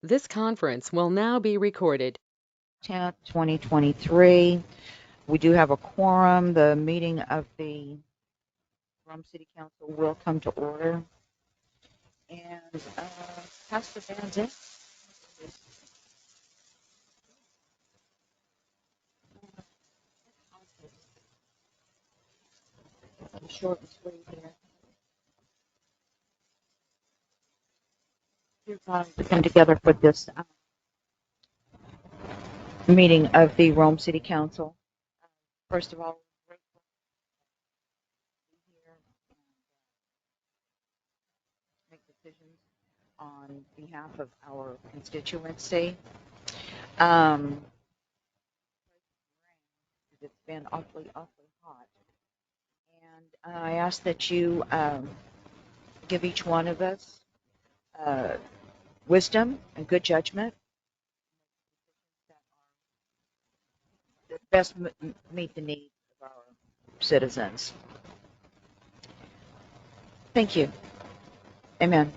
This conference will now be recorded. 10th, 2023. We do have a quorum. The meeting of the Rhome City Council will come to order. And Pastor Van short and sweet here. Dear God, we come together for this meeting of the Rhome City Council. First of all, we're grateful to be here and make decisions on behalf of our constituency. It's been awfully hot. And I ask that you give each one of us uh, wisdom and good judgment that best meet the needs of our citizens. Thank you. Amen.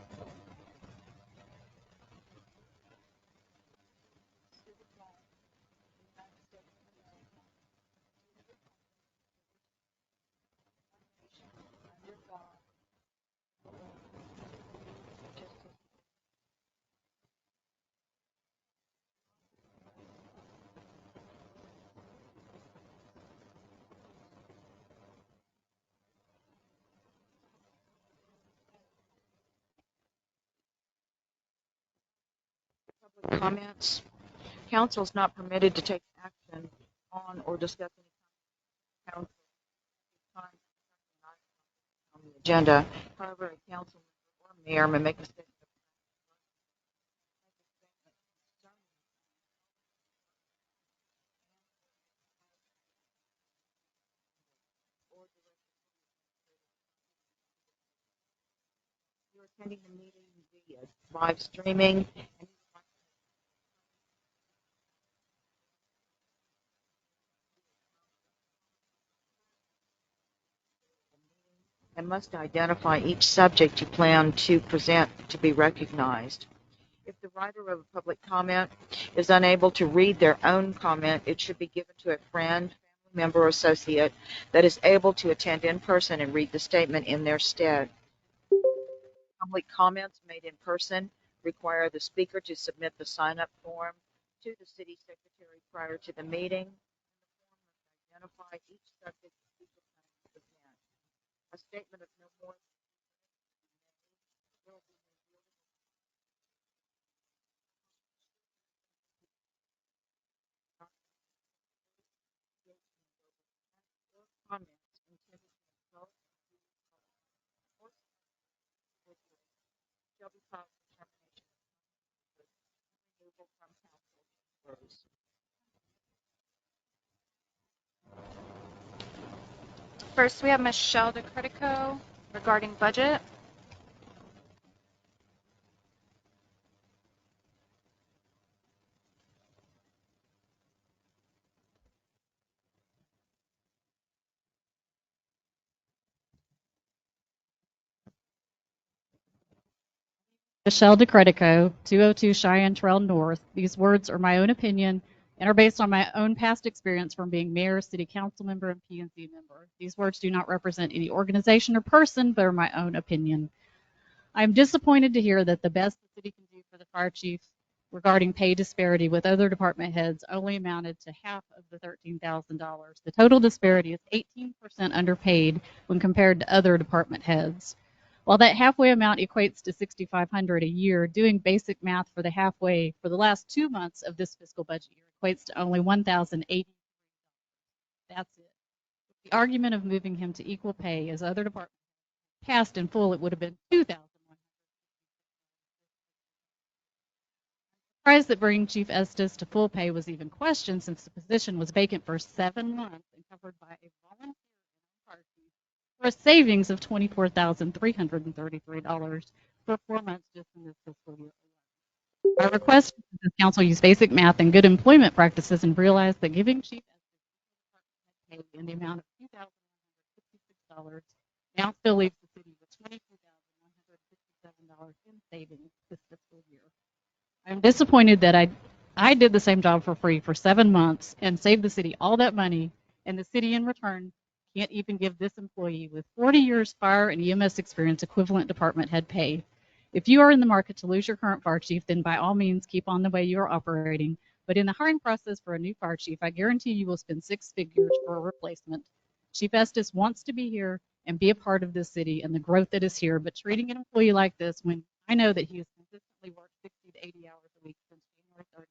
Public comments. Council is not permitted to take action on or discuss any council time on the agenda. However, a council member or mayor may make a statement or you're attending the meeting via live streaming and must identify each subject you plan to present to be recognized. If the writer of a public comment is unable to read their own comment, it should be given to a friend, family member, or associate that is able to attend in person and read the statement in their stead. Public comments made in person require the speaker to submit the sign-up form to the city secretary prior to the meeting. Identify each subject the speaker plans to present. A statement of no more will be comments intended to insult or shall be filed for termination of removal from council chambers. First, we have Michelle DeCredico regarding budget. Michelle DeCredico, 202 Cheyenne Trail North. These words are my own opinion and are based on my own past experience from being mayor, city council member, and P&Z member. These words do not represent any organization or person, but are my own opinion. I am disappointed to hear that the best the city can do for the fire chief regarding pay disparity with other department heads only amounted to half of the $13,000. The total disparity is 18% underpaid when compared to other department heads. While that halfway amount equates to $6,500 a year, doing basic math for the halfway for the last 2 months of this fiscal budget year equates to only $1,080. That's it. The argument of moving him to equal pay as other departments passed in full, it would have been $2,000. Surprised that bringing Chief Estes to full pay was even questioned since the position was vacant for 7 months and covered by a volunteer for a savings of $24,333 for 4 months just in this fiscal year. I request that the council use basic math and good employment practices and realize that giving Chief Estes pay in the amount of $2,166 now still leaves the city with $22,157 in savings this fiscal year. I'm disappointed that I did the same job for free for 7 months and saved the city all that money, and the city in return can't even give this employee with 40 years fire and EMS experience equivalent department head pay. If you are in the market to lose your current fire chief, then by all means keep on the way you are operating. But in the hiring process for a new fire chief, I guarantee you will spend six figures for a replacement. Chief Estes wants to be here and be a part of this city and the growth that is here, but treating an employee like this when I know that he has consistently worked 60 to 80 hours a week since January 30th.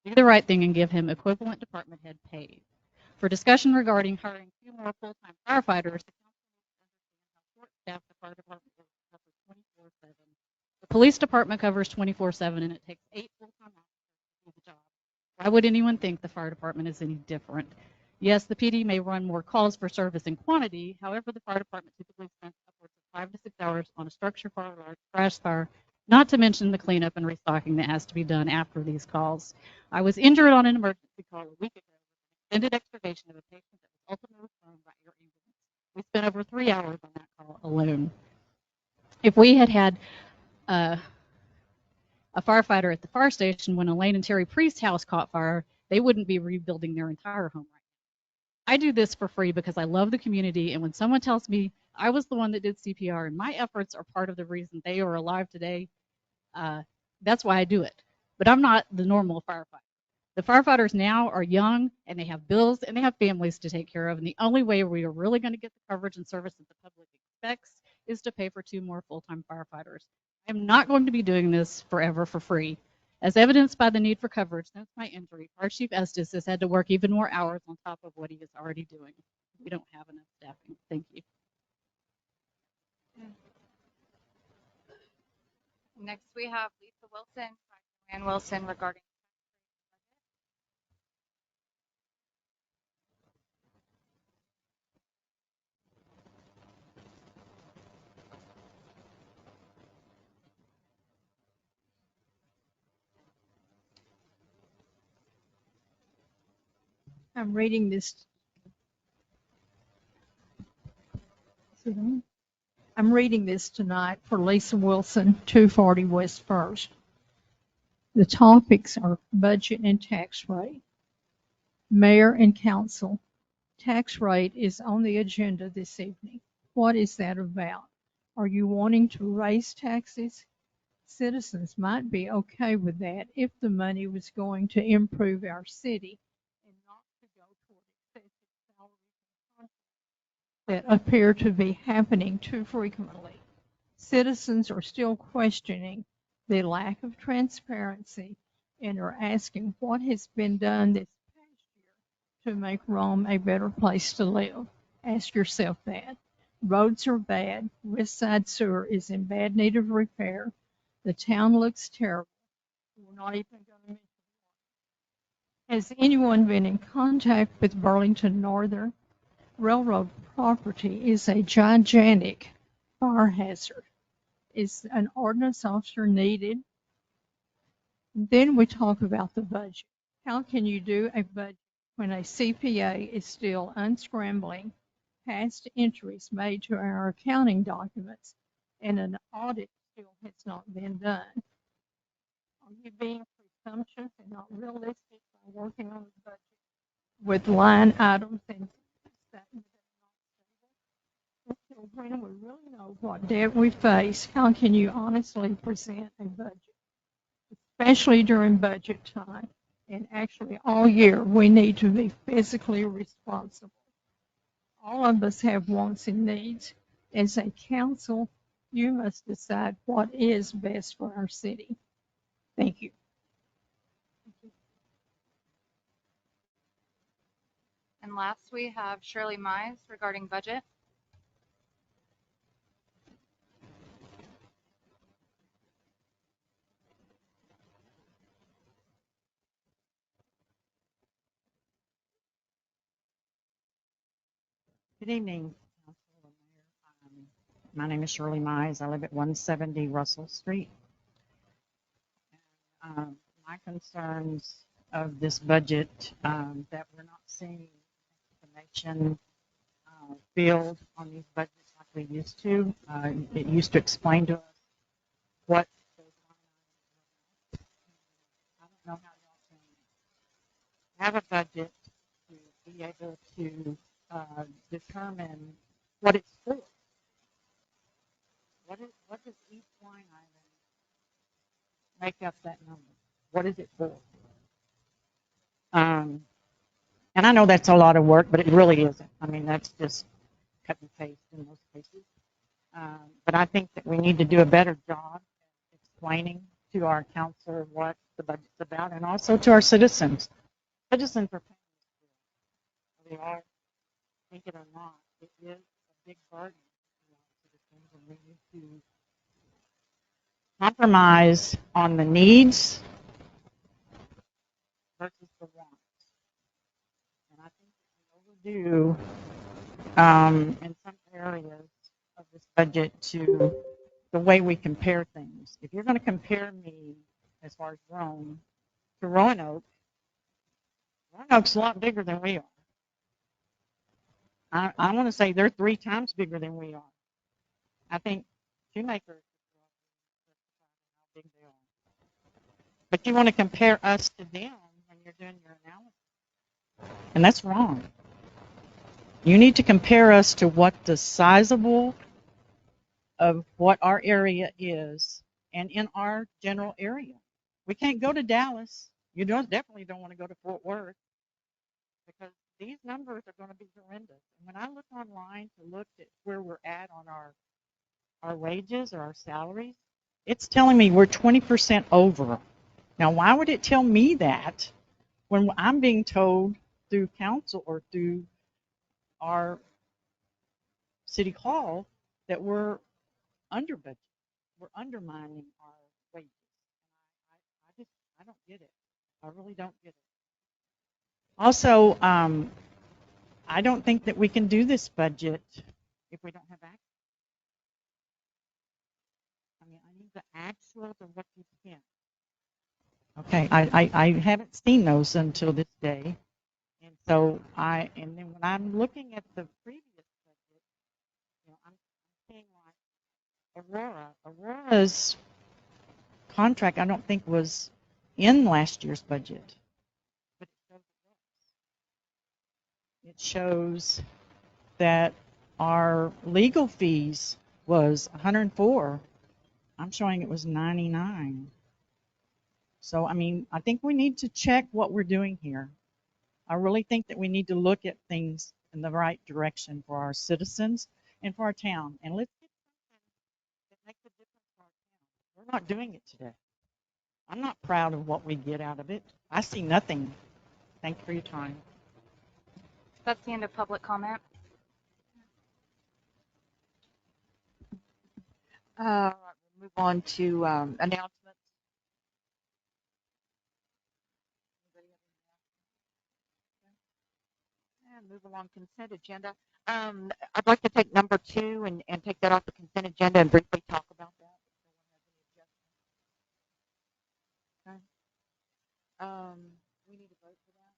Do the right thing and give him equivalent department head pay. For discussion regarding hiring two more full-time firefighters, the council needs to understand how short-staffed the fire department is to cover 24/7. The police department covers 24/7, and it takes 8 full-time officers to do the job. Why would anyone think the fire department is any different? Yes, the PD may run more calls for service and quantity. However, the fire department typically spends upwards of 5 to 6 hours on a structure fire or large crash fire, not to mention the cleanup and restocking that has to be done after these calls. I was injured on an emergency call a week ago with an extended extubation of a patient that was ultimately flown by air ambulance. We spent over 3 hours on that call alone. If we had had uh, a firefighter at the fire station when Elaine and Terry Priest's house caught fire, they wouldn't be rebuilding their entire home right now. I do this for free because I love the community, and when someone tells me I was the one that did CPR and my efforts are part of the reason they are alive today, uh, that's why I do it. But I'm not the normal firefighter. The firefighters now are young and they have bills and they have families to take care of. And the only way we are really going to get the coverage and service that the public expects is to pay for two more full time firefighters. I'm not going to be doing this forever for free. As evidenced by the need for coverage since my injury, Fire Chief Estes has had to work even more hours on top of what he is already doing. We don't have enough staffing. Thank you. Next, we have Lisa Wilson, Joanne Wilson regarding. I'm reading this. I'm reading this tonight for Lisa Wilson, 240 West First. The topics are budget and tax rate. Mayor and council. Tax rate is on the agenda this evening. What is that about? Are you wanting to raise taxes? Citizens might be okay with that if the money was going to improve our city and not to go toward excessive salaries and contracts that appear to be happening too frequently. Citizens are still questioning the lack of transparency and are asking what has been done this past year to make Rome a better place to live. Ask yourself that. Roads are bad. West Side Sewer is in bad need of repair. The town looks terrible. We're not even going to mention it. Has anyone been in contact with Burlington Northern? Railroad property is a gigantic fire hazard. Is an ordinance officer needed? Then we talk about the budget. How can you do a budget when a CPA is still unscrambling past entries made to our accounting documents and an audit still has not been done? Are you being presumptuous and not realistic by working on the budget with line items and statements that are not stable? Until when we really know what debt we face, how can you honestly present a budget? Especially during budget time, and actually all year, we need to be physically responsible. All of us have wants and needs. As a council, you must decide what is best for our city. Thank you. And last, we have Shirley Mize regarding budget. Good evening, Council and Mayor. My name is Shirley Mize. I live at 170 Russell Street. My concerns of this budget that we're not seeing information field on these budgets like we used to. It used to explain to us what those line items know how y'all can have a budget to be able to determine what it's for. What does each line item make up that number? What is it for? And I know that's a lot of work, but it really isn't. I mean, that's just cut and paste in most cases. But I think that we need to do a better job explaining to our council what the budget's about, and also to our citizens. Citizens are paying this bill. They are, think it or not, it is a big burden to our citizens, and we need to compromise on the needs versus the wants. And I think that we overdo in some areas of this budget to the way we compare things. If you're going to compare me, as far as Rome, to Roanoke, Roanoke's a lot bigger than we are. I want to say they're 3 times bigger than we are. I think Shoemaker is how big they are. But you want to compare us to them when you're doing your analysis. And that's wrong. You need to compare us to what the sizable of what our area is and in our general area. We can't go to Dallas. You definitely don't want to go to Fort Worth because these numbers are going to be horrendous. And when I look online to look at where we're at on our wages or our salaries, it's telling me we're 20% over. Now, why would it tell me that when I'm being told through council or through our city hall that we're under budget? We're undermining our wages. I don't get it. I really don't get it. Also, I don't think that we can do this budget if we don't have access. I mean, I need the actuals of what you spent. Okay, I haven't seen those until this day. And so and then when I'm looking at the previous budget, I'm seeing like Aurora's contract, I don't think was in last year's budget. But it shows that our legal fees was 104. I'm showing it was 99. So, I mean, I think we need to check what we're doing here. I really think that we need to look at things in the right direction for our citizens and for our town. And let's get something that makes a difference for our town. We're not doing it today. I'm not proud of what we get out of it. I see nothing. Thank you for your time. That's the end of public comment. We'll move on to announcements. And move along consent agenda. I'd like to take number 2 and take that off the consent agenda and briefly talk about that. Okay. We need to vote for that.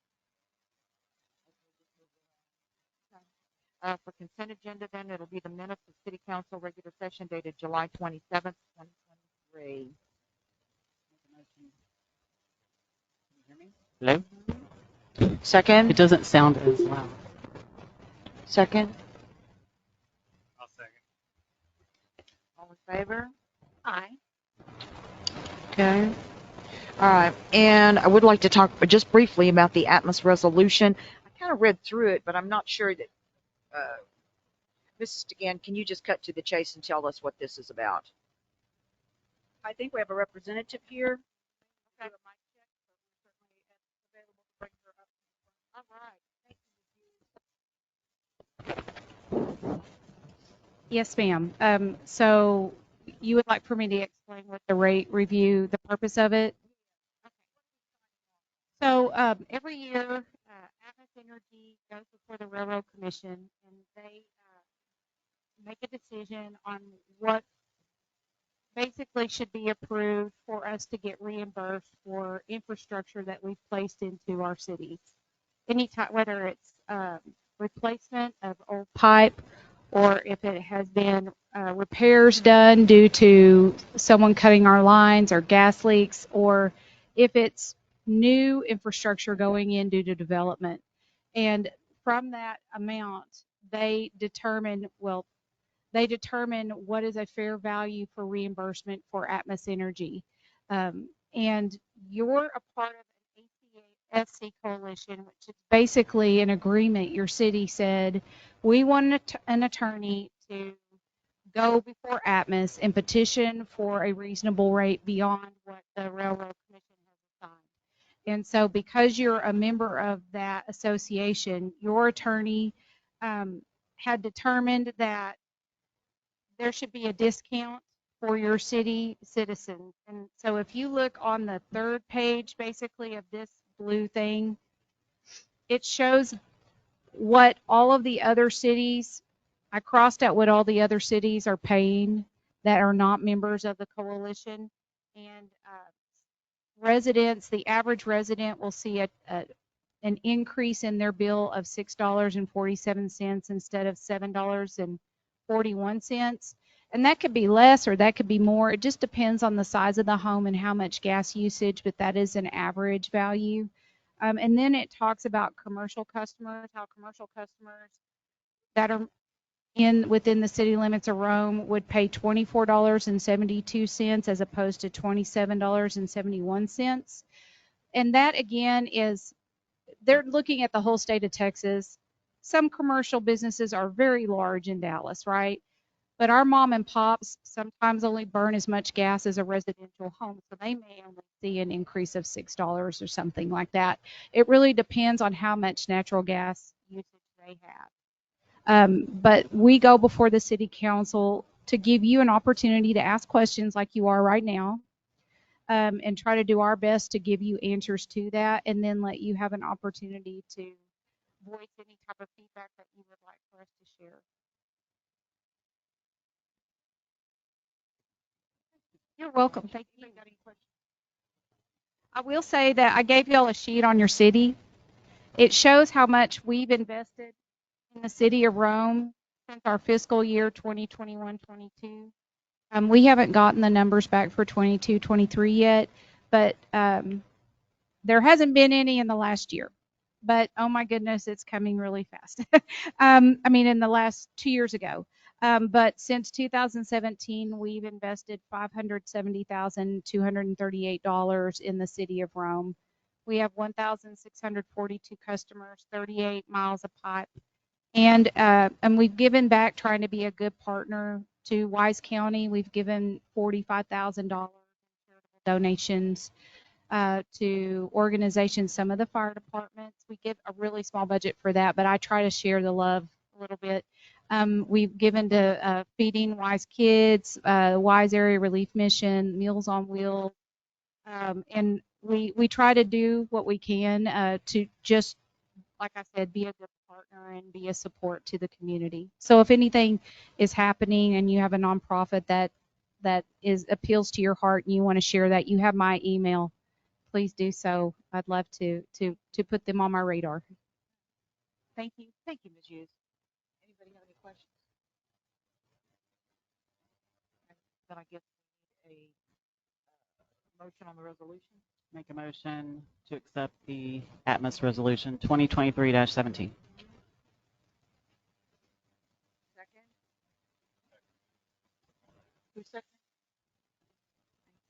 Okay. For consent agenda, then it'll be the minutes of City Council regular session dated July 27th, 2023. Hello? Second. It doesn't sound as loud. Second. I'll second. All in favor? Aye. Okay. All right. And I would like to talk just briefly about the Atmos resolution. I kind of read through it, but I'm not sure that. Mrs. Degan, can you just cut to the chase and tell us what this is about? I think we have a representative here. Okay. All right. Yes, ma'am. So you would like for me to explain what the rate review, the purpose of it? So every year, Atmos Energy goes before the Railroad Commission, and they make a decision on what basically should be approved for us to get reimbursed for infrastructure that we've placed into our cities. Anytime, whether it's replacement of old pipe, or if it has been repairs done due to someone cutting our lines or gas leaks, or if it's new infrastructure going in due to development. And from that amount, they determine what is a fair value for reimbursement for Atmos Energy. And you're a part of an ACA-SC coalition, which is basically an agreement. Your city said, we want an attorney to go before Atmos and petition for a reasonable rate beyond what the Railroad Commission has assigned. And so because you're a member of that association, your attorney had determined that there should be a discount for your city citizens. And so if you look on the third page, basically, of this blue thing, it shows what all of the other cities, I crossed out what all the other cities are paying that are not members of the coalition. And residents, the average resident will see an increase in their bill of $6.47 instead of $7.41. And that could be less or that could be more. It just depends on the size of the home and how much gas usage, but that is an average value. And then it talks about commercial customers, how commercial customers that are within the city limits of Rome would pay $24.72 as opposed to $27.71. And that again is, they're looking at the whole state of Texas. Some commercial businesses are very large in Dallas, right? But our mom and pops sometimes only burn as much gas as a residential home, so they may only see an increase of $6 or something like that. It really depends on how much natural gas usage they have. But we go before the city council to give you an opportunity to ask questions like you are right now, and try to do our best to give you answers to that, and then let you have an opportunity to voice any type of feedback that you would like for us to share. You're welcome. Thank you. I will say that I gave y'all a sheet on your city. It shows how much we've invested in the city of Rome since our fiscal year 2021-22. We haven't gotten the numbers back for 22-23 yet, but there hasn't been any in the last year. But oh my goodness, it's coming really fast. I mean, in the last 2 years ago. But since 2017, we've invested $570,238 in the city of Rome. We have 1,642 customers, 38 miles of pipe, and we've given back, trying to be a good partner to Wise County. We've given $45,000 donations to organizations, some of the fire departments. We give a really small budget for that, but I try to share the love a little bit. We've given to Feeding Wise Kids, Wise Area Relief Mission, Meals on Wheels, and we try to do what we can to just, like I said, be a good partner and be a support to the community. So if anything is happening and you have a nonprofit that appeals to your heart and you want to share that, you have my email. Please do so. I'd love to put them on my radar. Thank you. Thank you, Ms. Hughes. Anybody have any questions? Then I guess we need a motion on the resolution. Make a motion to accept the Atmos Resolution 2023-17. Second? Who's second?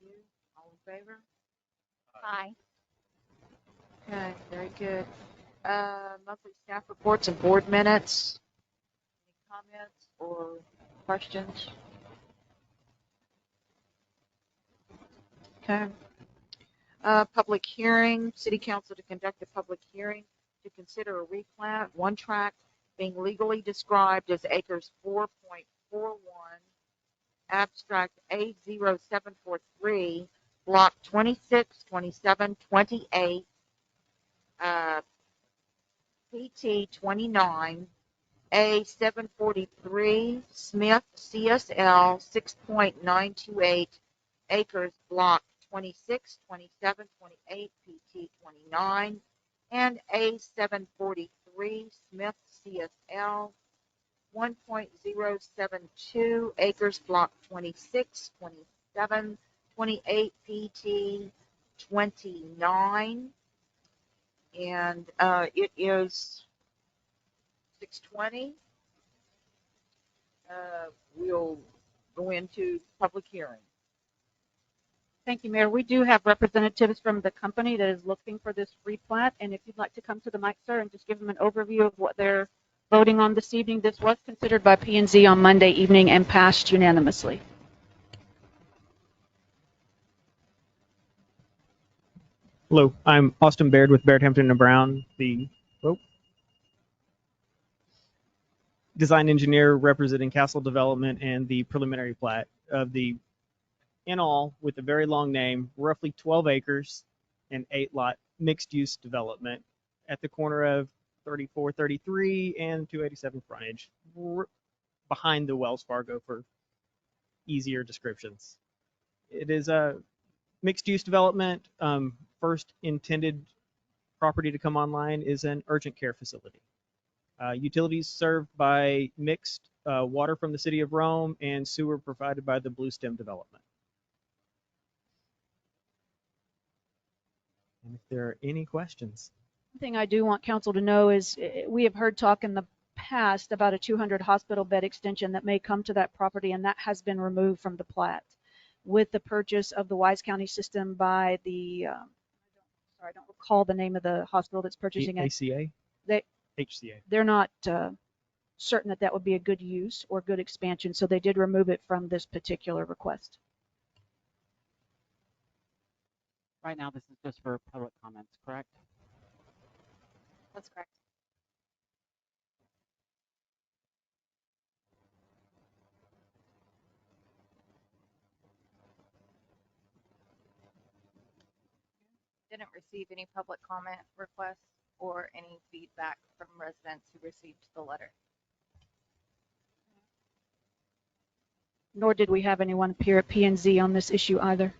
Thank you. All in favor? Aye. Okay, very good. Monthly staff reports and board minutes. Any comments or questions? Okay. Public hearing, city council to conduct a public hearing to consider a replat, one tract being legally described as acres 4.41, abstract A0743, block 26, 27, 28, PT 29, A743, Smith, CSL, 6.928 acres, block 26, 27, 28, PT 29, and A743, Smith, CSL, 1.072 acres, block 26, 27, 28, PT 29, and it is 6:20. We'll go into public hearing. Thank you, Mayor. We do have representatives from the company that is looking for this replat, and if you'd like to come to the mic, sir, and just give them an overview of what they're voting on this evening. This was considered by P&Z on Monday evening and passed unanimously. Hello, I'm Austin Baird with Baird Hampton and Brown, the design engineer representing Castle Development and the preliminary plat of the, in all, with a very long name, roughly 12 acres and 8-lot mixed-use development at the corner of 3433 and 287 frontage, behind the Wells Fargo for easier descriptions. It is a mixed-use development. First intended property to come online is an urgent care facility. Utilities served by mixed water from the city of Rome and sewer provided by the Blue Stem development. And if there are any questions. One thing I do want council to know is we have heard talk in the past about a 200 hospital bed extension that may come to that property, and that has been removed from the plat with the purchase of the Wise County system by the, I don't recall the name of the hospital that's purchasing it. ACA? They, HCA. They're not certain that that would be a good use or good expansion, so they did remove it from this particular request. Right now, this is just for public comments, correct? That's correct. Didn't receive any public comment requests or any feedback from residents who received the letter. Nor did we have anyone appear at P&Z on this issue either.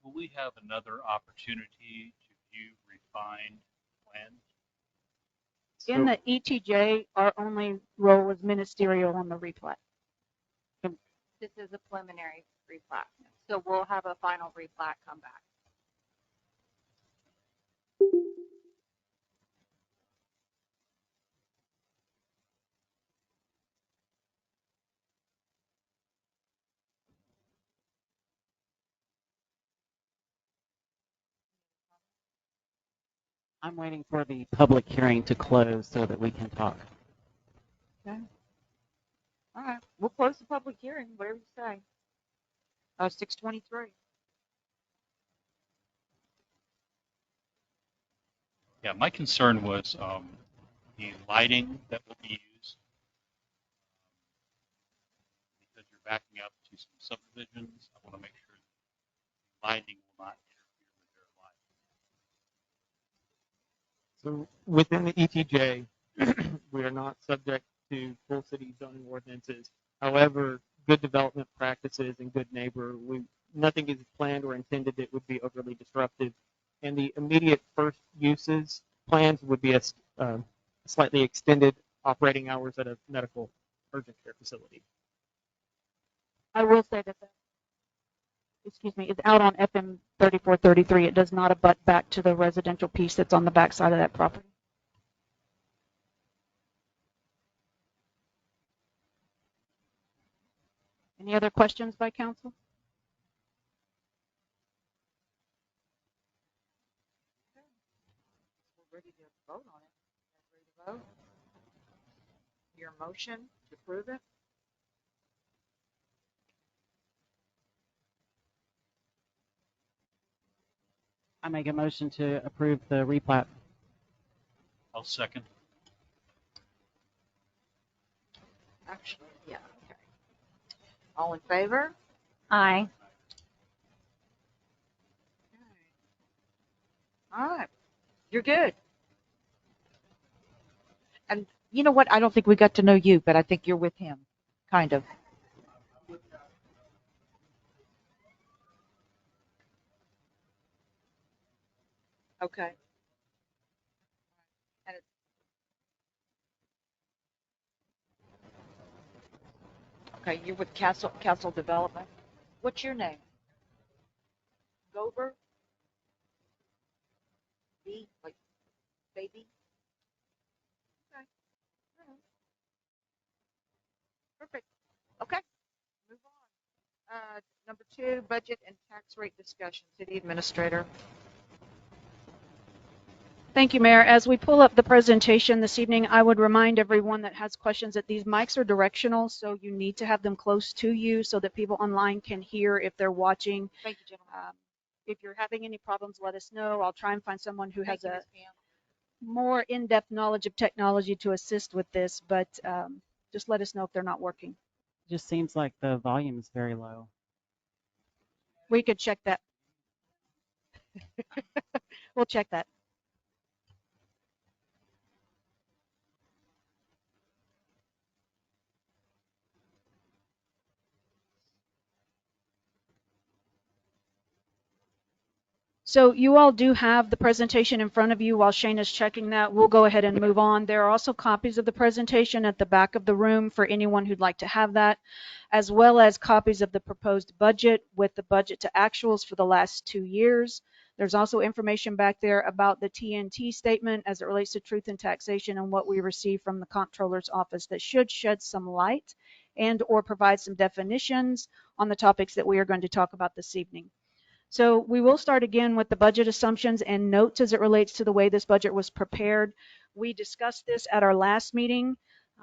Will we have another opportunity to view refined plans? In the ETJ, our only role was ministerial on the replat. This is a preliminary replat, so we'll have a final replat come back. I'm waiting for the public hearing to close so that we can talk. Okay. All right. We'll close the public hearing, whatever you say. 6:23. Yeah, my concern was the lighting that will be used because you're backing up to some subdivisions. I want to make sure the lighting will not interfere with their life. So within the ETJ, we are not subject to full city zoning ordinances. However, good development practices and good neighbor, nothing is planned or intended that would be overly disruptive. And the immediate first uses plans would be a slightly extended operating hours at a medical urgent care facility. I will say that, it's out on FM 3433. It does not abut back to the residential piece that's on the back side of that property. Any other questions by council? We're ready to vote on it. Ready to vote? Your motion to approve it? I make a motion to approve the replat. I'll second. Actually, yeah, okay. All in favor? Aye. All right. You're good. And you know what? I don't think we got to know you, but I think you're with him. Kind of. Okay. And okay, you're with Castle Development. What's your name? over? B, like baby? Okay. All right. Perfect. Okay. Move on. Number 2, budget and tax rate discussion. City Administrator. Thank you, Mayor. As we pull up the presentation this evening, I would remind everyone that has questions that these mics are directional, so you need to have them close to you so that people online can hear if they're watching. Thank you, gentlemen. If you're having any problems, let us know. I'll try and find someone who has Thank you, a Ms. Pam. more in-depth knowledge of technology to assist with this, but just let us know if they're not working. It just seems like the volume is very low. We could check that. We'll check that. So you all do have the presentation in front of you. While Shane is checking that, we'll go ahead and move on. There are also copies of the presentation at the back of the room for anyone who'd like to have that, as well as copies of the proposed budget with the budget to actuals for the last 2 years. There's also information back there about the TNT statement as it relates to truth and taxation and what we received from the Comptroller's office that should shed some light and or provide some definitions on the topics that we are going to talk about this evening. So we will start again with the budget assumptions and notes as it relates to the way this budget was prepared. We discussed this at our last meeting.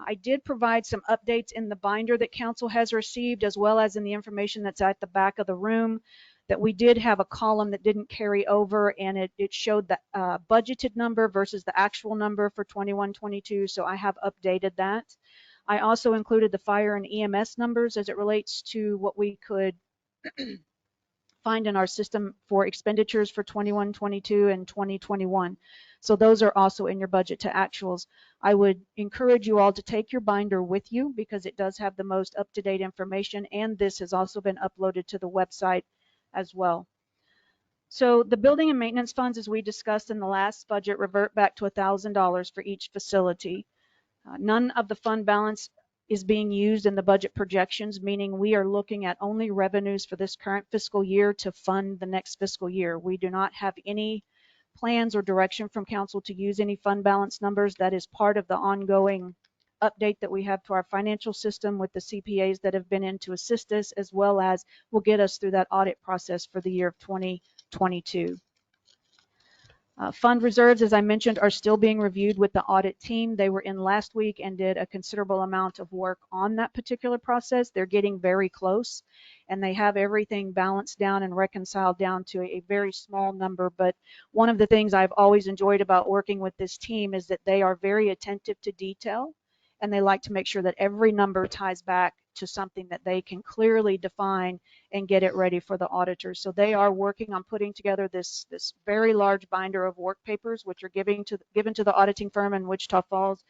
I did provide some updates in the binder that council has received, as well as in the information that's at the back of the room, that we did have a column that didn't carry over, and it showed the budgeted number versus the actual number for 21-22, so I have updated that. I also included the fire and EMS numbers as it relates to what we could find in our system for expenditures for 21-22 and 2021. So those are also in your budget to actuals. I would encourage you all to take your binder with you because it does have the most up-to-date information, and this has also been uploaded to the website as well. So the building and maintenance funds, as we discussed in the last budget, revert back to $1,000 for each facility. None of the fund balance is being used in the budget projections, meaning we are looking at only revenues for this current fiscal year to fund the next fiscal year. We do not have any plans or direction from council to use any fund balance numbers. That is part of the ongoing update that we have to our financial system with the CPAs that have been in to assist us, as well as will get us through that audit process for the year of 2022. Fund reserves, as I mentioned, are still being reviewed with the audit team. They were in last week and did a considerable amount of work on that particular process. They're getting very close, and they have everything balanced down and reconciled down to a very small number. But one of the things I've always enjoyed about working with this team is that they are very attentive to detail, and they like to make sure that every number ties back to something that they can clearly define and get it ready for the auditors. So they are working on putting together this very large binder of work papers, which are given to the auditing firm in Wichita Falls,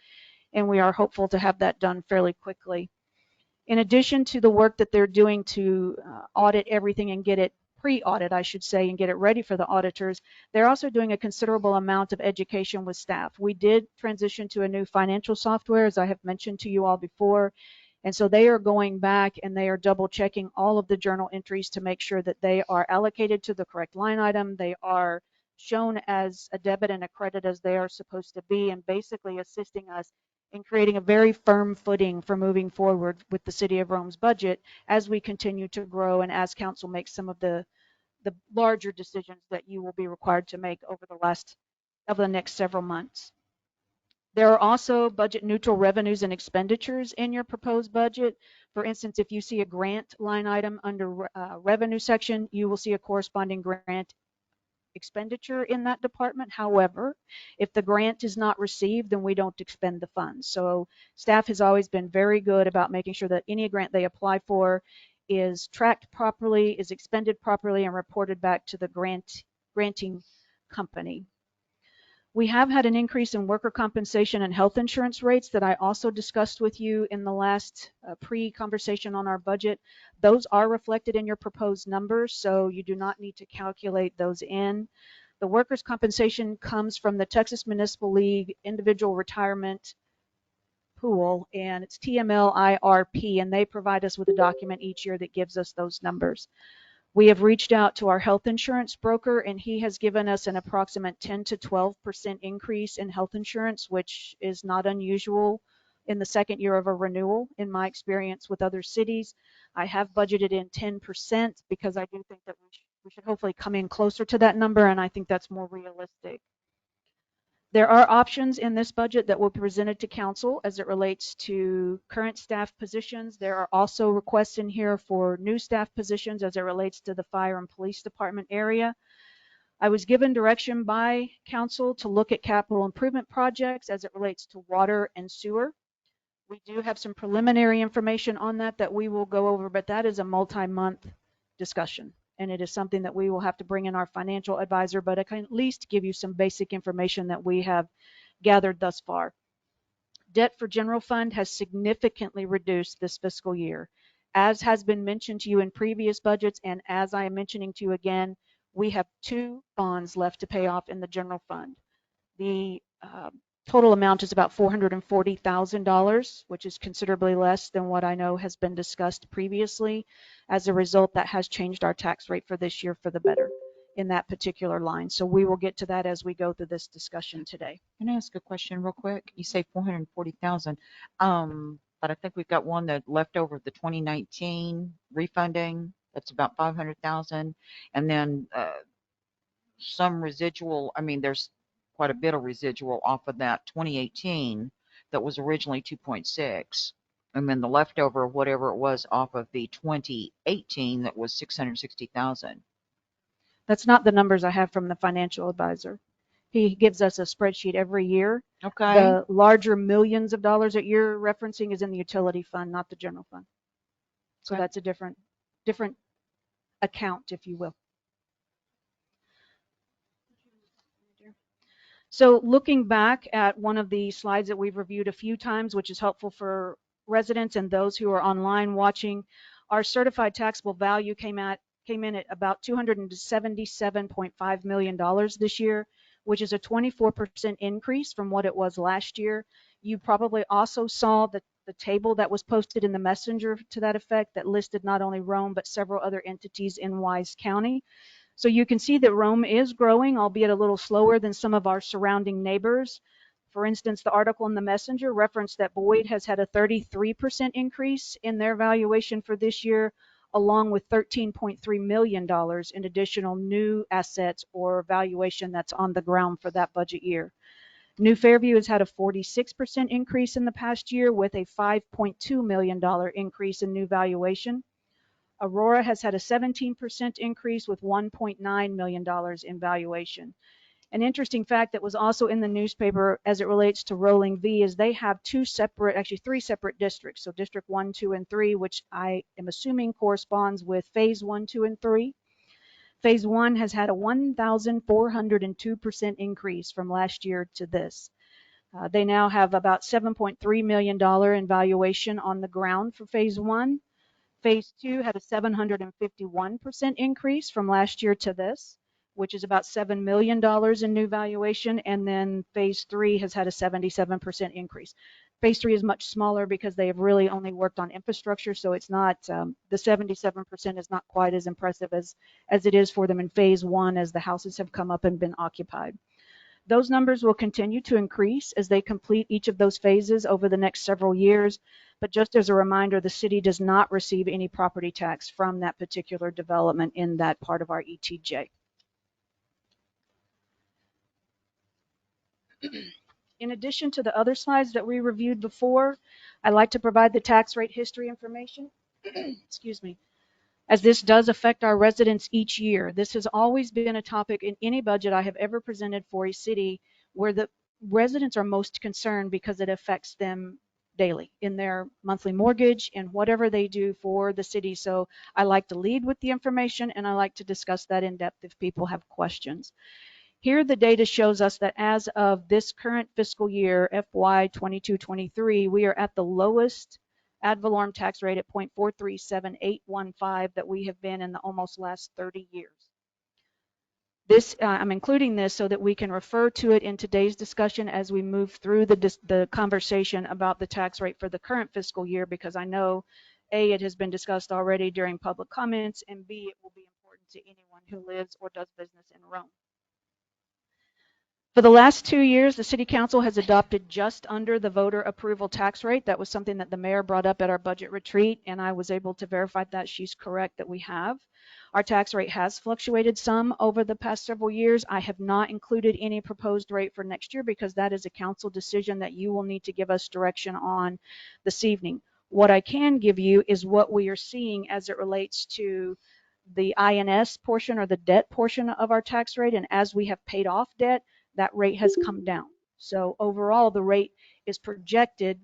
and we are hopeful to have that done fairly quickly. In addition to the work that they're doing to audit everything and get it pre-audit, I should say, and get it ready for the auditors, they're also doing a considerable amount of education with staff. We did transition to a new financial software, as I have mentioned to you all before, and so they are going back and they are double checking all of the journal entries to make sure that they are allocated to the correct line item. They are shown as a debit and a credit as they are supposed to be, and basically assisting us in creating a very firm footing for moving forward with the City of Rhome's budget as we continue to grow and as council makes some of the larger decisions that you will be required to make over the next several months. There are also budget neutral revenues and expenditures in your proposed budget. For instance, if you see a grant line item under revenue section, you will see a corresponding grant expenditure in that department. However, if the grant is not received, then we don't expend the funds. So staff has always been very good about making sure that any grant they apply for is tracked properly, is expended properly, and reported back to the granting company. We have had an increase in worker compensation and health insurance rates that I also discussed with you in the last pre-conversation on our budget. Those are reflected in your proposed numbers, so you do not need to calculate those in. The workers' compensation comes from the Texas Municipal League Individual Retirement Pool, and it's TMLIRP, and they provide us with a document each year that gives us those numbers. We have reached out to our health insurance broker, and he has given us an approximate 10 to 12% increase in health insurance, which is not unusual in the second year of a renewal in my experience with other cities. I have budgeted in 10% because I do think that we should hopefully come in closer to that number, and I think that's more realistic. There are options in this budget that will be presented to council as it relates to current staff positions. There are also requests in here for new staff positions as it relates to the fire and police department area. I was given direction by council to look at capital improvement projects as it relates to water and sewer. We do have some preliminary information on that we will go over, but that is a multi-month discussion. And it is something that we will have to bring in our financial advisor, but I can at least give you some basic information that we have gathered thus far. Debt for general fund has significantly reduced this fiscal year. As has been mentioned to you in previous budgets, and as I am mentioning to you again, we have 2 bonds left to pay off in the general fund. The total amount is about $440,000, which is considerably less than what I know has been discussed previously. As a result, that has changed our tax rate for this year for the better in that particular line. So we will get to that as we go through this discussion today. Can I ask a question real quick? You say 440,000, but I think we've got one that left over the 2019 refunding. That's about 500,000, and then some residual. I mean, there's quite a bit of residual off of that 2018 that was originally 2.6, and then the leftover, whatever it was, off of the 2018 that was 660,000. That's not the numbers I have from the financial advisor. He gives us a spreadsheet every year. Okay. The larger millions of dollars that you're referencing is in the utility fund, not the general fund. So Okay. that's a different account, if you will. So looking back at one of the slides that we've reviewed a few times, which is helpful for residents and those who are online watching, our certified taxable value came in at about $277.5 million this year, which is a 24% increase from what it was last year. You probably also saw the table that was posted in the messenger to that effect that listed not only Rhome, but several other entities in Wise County. So you can see that Rhome is growing, albeit a little slower than some of our surrounding neighbors. For instance, the article in the messenger referenced that Boyd has had a 33% increase in their valuation for this year, along with $13.3 million in additional new assets or valuation that's on the ground for that budget year. New Fairview has had a 46% increase in the past year with a $5.2 million increase in new valuation. Aurora has had a 17% increase with $1.9 million in valuation. An interesting fact that was also in the newspaper as it relates to Rolling V is they have three separate districts. So District 1, 2, and 3, which I am assuming corresponds with Phase 1, 2, and 3. Phase 1 has had a 1,402% increase from last year to this. They now have about $7.3 million in valuation on the ground for Phase 1. Phase 2 had a 751% increase from last year to this, which is about $7 million in new valuation. And then Phase 3 has had a 77% increase. Phase 3 is much smaller because they have really only worked on infrastructure, so it's not, the 77% is not quite as impressive as it is for them in Phase 1 as the houses have come up and been occupied. Those numbers will continue to increase as they complete each of those phases over the next several years. But just as a reminder, the city does not receive any property tax from that particular development in that part of our ETJ. In addition to the other slides that we reviewed before, I'd like to provide the tax rate history information. Excuse me. As this does affect our residents each year. This has always been a topic in any budget I have ever presented for a city where the residents are most concerned because it affects them daily in their monthly mortgage and whatever they do for the city. So I like to lead with the information and I like to discuss that in depth if people have questions. Here the data shows us that as of this current fiscal year, FY 22-23, we are at the lowest ad valorem tax rate at 0.437815 that we have been in the almost last 30 years. This, I'm including this so that we can refer to it in today's discussion as we move through the conversation about the tax rate for the current fiscal year, because I know A, it has been discussed already during public comments, and B, it will be important to anyone who lives or does business in Rome. For the last 2 years, the City Council has adopted just under the voter approval tax rate. That was something that the mayor brought up at our budget retreat, and I was able to verify that she's correct that we have. Our tax rate has fluctuated some over the past several years. I have not included any proposed rate for next year because that is a council decision that you will need to give us direction on this evening. What I can give you is what we are seeing as it relates to the INS portion or the debt portion of our tax rate, and as we have paid off debt, that rate has come down. So overall, the rate is projected,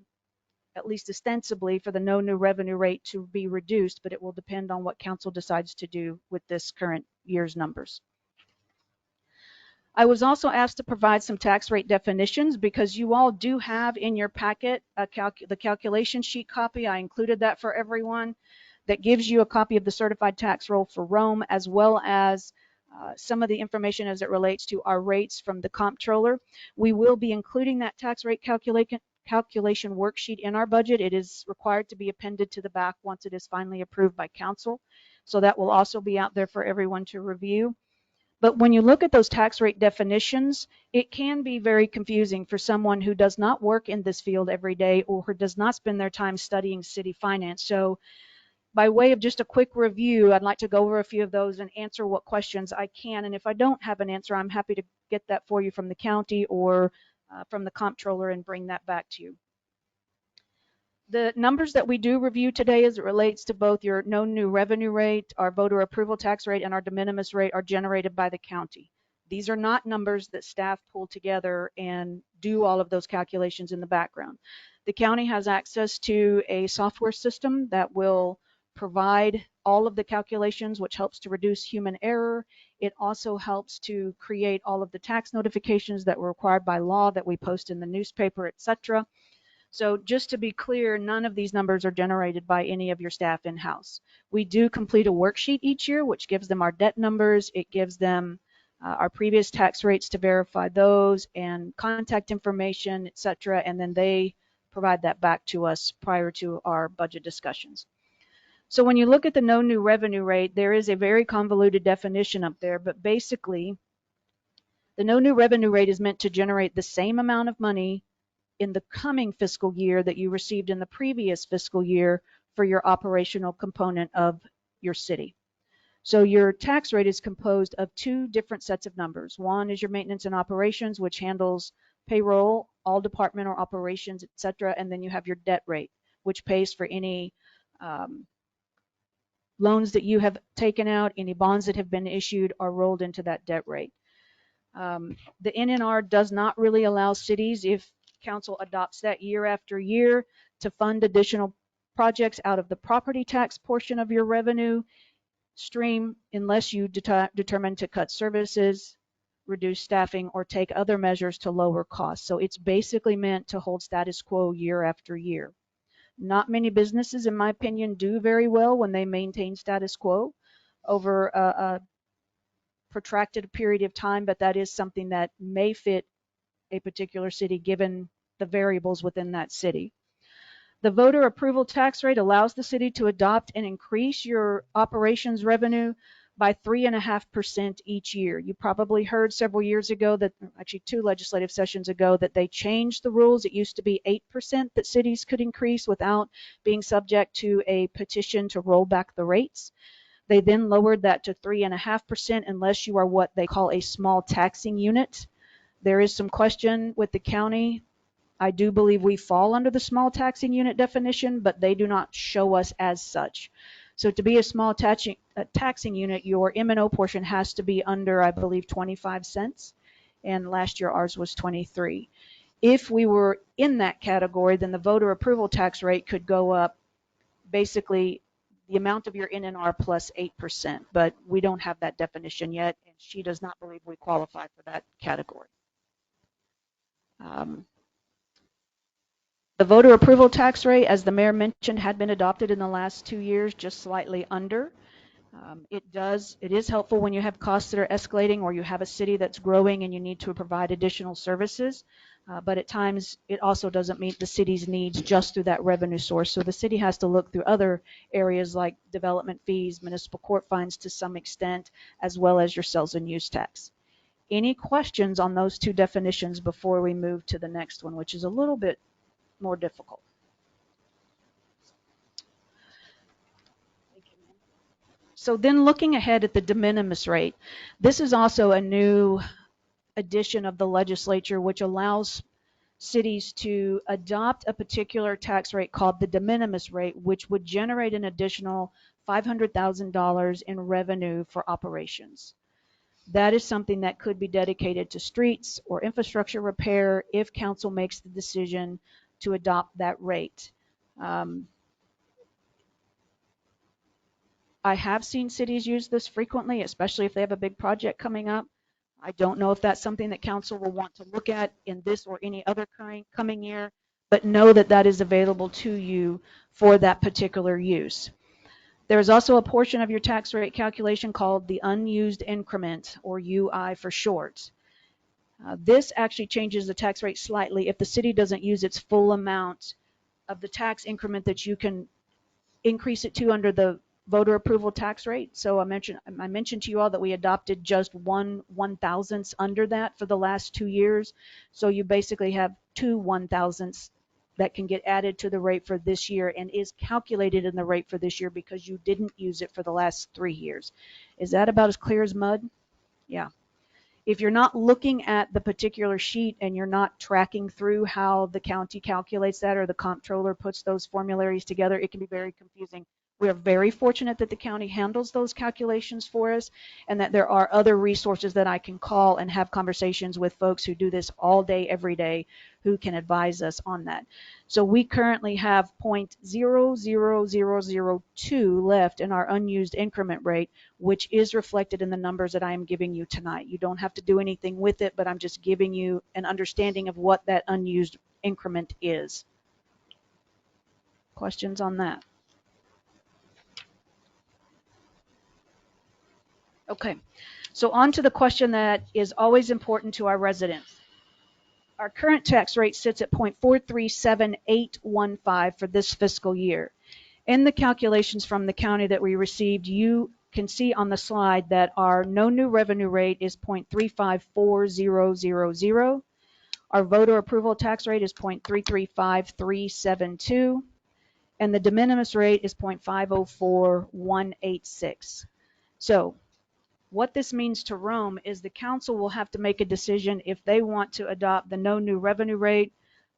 at least ostensibly, for the no new revenue rate to be reduced, but it will depend on what council decides to do with this current year's numbers. I was also asked to provide some tax rate definitions because you all do have in your packet the calculation sheet copy. I included that for everyone. That gives you a copy of the certified tax roll for Rome, as well as some of the information as it relates to our rates from the comptroller. We will be including that tax rate calculation worksheet in our budget. It is required to be appended to the back once it is finally approved by council. So that will also be out there for everyone to review. But when you look at those tax rate definitions, it can be very confusing for someone who does not work in this field every day or who does not spend their time studying city finance. So by way of just a quick review, I'd like to go over a few of those and answer what questions I can. And if I don't have an answer, I'm happy to get that for you from the county or from the comptroller and bring that back to you. The numbers that we do review today as it relates to both your no new revenue rate, our voter approval tax rate, and our de minimis rate are generated by the county. These are not numbers that staff pull together and do all of those calculations in the background. The county has access to a software system that will provide all of the calculations, which helps to reduce human error. It also helps to create all of the tax notifications that were required by law that we post in the newspaper, etc. So just to be clear, none of these numbers are generated by any of your staff in-house. We do complete a worksheet each year, which gives them our debt numbers. It gives them our previous tax rates to verify those and contact information, etc. And then they provide that back to us prior to our budget discussions. So when you look at the no new revenue rate, there is a very convoluted definition up there, but basically the no new revenue rate is meant to generate the same amount of money in the coming fiscal year that you received in the previous fiscal year for your operational component of your city. So your tax rate is composed of two different sets of numbers. One is your maintenance and operations, which handles payroll, all departmental operations, etc. And then you have your debt rate, which pays for any loans that you have taken out, any bonds that have been issued are rolled into that debt rate. The NNR does not really allow cities, if council adopts that year after year, to fund additional projects out of the property tax portion of your revenue stream unless you determine to cut services, reduce staffing, or take other measures to lower costs. So it's basically meant to hold status quo year after year. Not many businesses, in my opinion, do very well when they maintain status quo over a protracted period of time, but that is something that may fit a particular city given the variables within that city. The voter approval tax rate allows the city to adopt and increase your operations revenue by 3.5% each year. You probably heard several years ago that, actually 2 legislative sessions ago, that they changed the rules. It used to be 8% that cities could increase without being subject to a petition to roll back the rates. They then lowered that to 3.5% unless you are what they call a small taxing unit. There is some question with the county. I do believe we fall under the small taxing unit definition, but they do not show us as such. So to be a small taxing unit, your M&O portion has to be under, I believe, 25 cents. And last year ours was 23. If we were in that category, then the voter approval tax rate could go up basically the amount of your NNR plus 8%. But we don't have that definition yet, and she does not believe we qualify for that category. The voter approval tax rate, as the mayor mentioned, had been adopted in the last 2 years, just slightly under. It is helpful when you have costs that are escalating or you have a city that's growing and you need to provide additional services. But at times it also doesn't meet the city's needs just through that revenue source. So the city has to look through other areas like development fees, municipal court fines to some extent, as well as your sales and use tax. Any questions on those two definitions before we move to the next one, which is a little bit more difficult? So then looking ahead at the de minimis rate, this is also a new addition of the legislature, which allows cities to adopt a particular tax rate called the de minimis rate, which would generate an additional $500,000 in revenue for operations. That is something that could be dedicated to streets or infrastructure repair if council makes the decision to adopt that rate. I have seen cities use this frequently, especially if they have a big project coming up. I don't know if that's something that council will want to look at in this or any other coming year, but know that that is available to you for that particular use. There is also a portion of your tax rate calculation called the unused increment, or UI for short. This actually changes the tax rate slightly if the city doesn't use its full amount of the tax increment that you can increase it to under the voter approval tax rate. So I mentioned to you all that we adopted just 1/1000ths under that for the last 2 years. So you basically have 2 1/1000ths that can get added to the rate for this year and is calculated in the rate for this year because you didn't use it for the last 3 years. Is that about as clear as mud? Yeah. If you're not looking at the particular sheet and you're not tracking through how the county calculates that or the comptroller puts those formularies together, it can be very confusing. We are very fortunate that the county handles those calculations for us and that there are other resources that I can call and have conversations with folks who do this all day, every day, who can advise us on that. So we currently have 0.00002 left in our unused increment rate, which is reflected in the numbers that I am giving you tonight. You don't have to do anything with it, but I'm just giving you an understanding of what that unused increment is. Questions on that? Okay, so on to the question that is always important to our residents. Our current tax rate sits at 0.437815 for this fiscal year. In the calculations from the county that we received, you can see on the slide that our no new revenue rate is 0.354000. Our voter approval tax rate is 0.335372, and the de minimis rate is 0.504186. So what this means to Rhome is the council will have to make a decision if they want to adopt the no new revenue rate,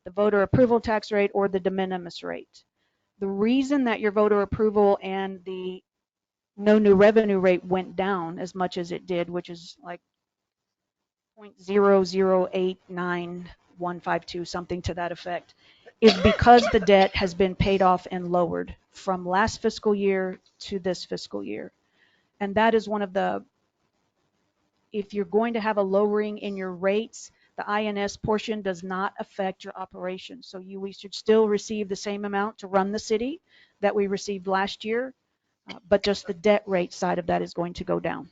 the voter approval tax rate, or the de minimis rate. The reason that your voter approval and the no new revenue rate went down as much as it did, which is like 0.0089152, something to that effect, is because the debt has been paid off and lowered from last fiscal year to this fiscal year. And that is one of the, if you're going to have a lowering in your rates, the INS portion does not affect your operation. So we should still receive the same amount to run the city that we received last year, but just the debt rate side of that is going to go down.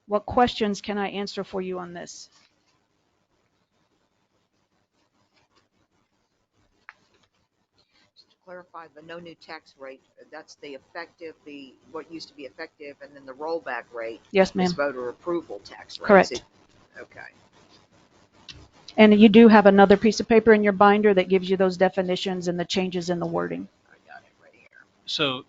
What questions can I answer for you on this? Just to clarify, the no new tax rate, that's the effective, what used to be effective, and then the rollback rate Yes, ma'am. is voter approval tax rate. Correct. Okay. And you do have another piece of paper in your binder that gives you those definitions and the changes in the wording. I got it right here. So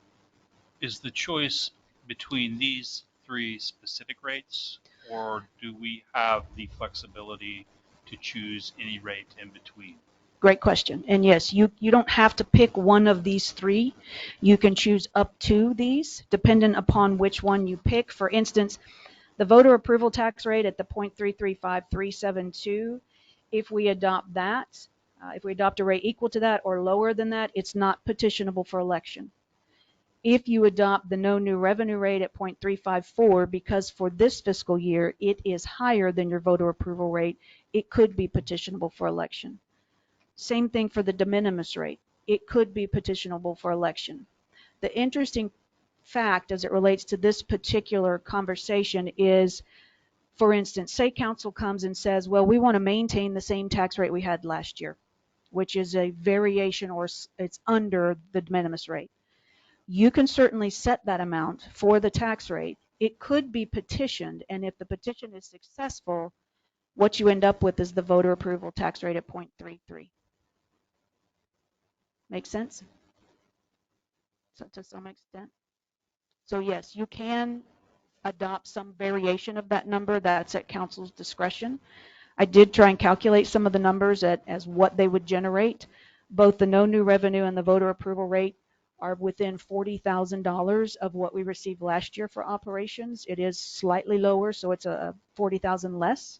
is the choice between these three specific rates, or do we have the flexibility to choose any rate in between? Great question. And yes, you don't have to pick one of these three. You can choose up to these, depending upon which one you pick. For instance, the voter approval tax rate at the 0.335372, if we adopt that, if we adopt a rate equal to that or lower than that, it's not petitionable for election. If you adopt the no new revenue rate at 0.354, because for this fiscal year it is higher than your voter approval rate, it could be petitionable for election. Same thing for the de minimis rate. It could be petitionable for election. The interesting fact as it relates to this particular conversation is For instance, say council comes and says, well, we want to maintain the same tax rate we had last year, which is a variation or it's under the de minimis rate. You can certainly set that amount for the tax rate. It could be petitioned, and if the petition is successful, what you end up with is the voter approval tax rate at 0.33. Make sense? So to some extent. So yes, you can adopt some variation of that number. That's at council's discretion. I did try and calculate some of the numbers as what they would generate. Both the no new revenue and the voter approval rate are within $40,000 of what we received last year for operations. It is slightly lower, so it's a 40,000 less.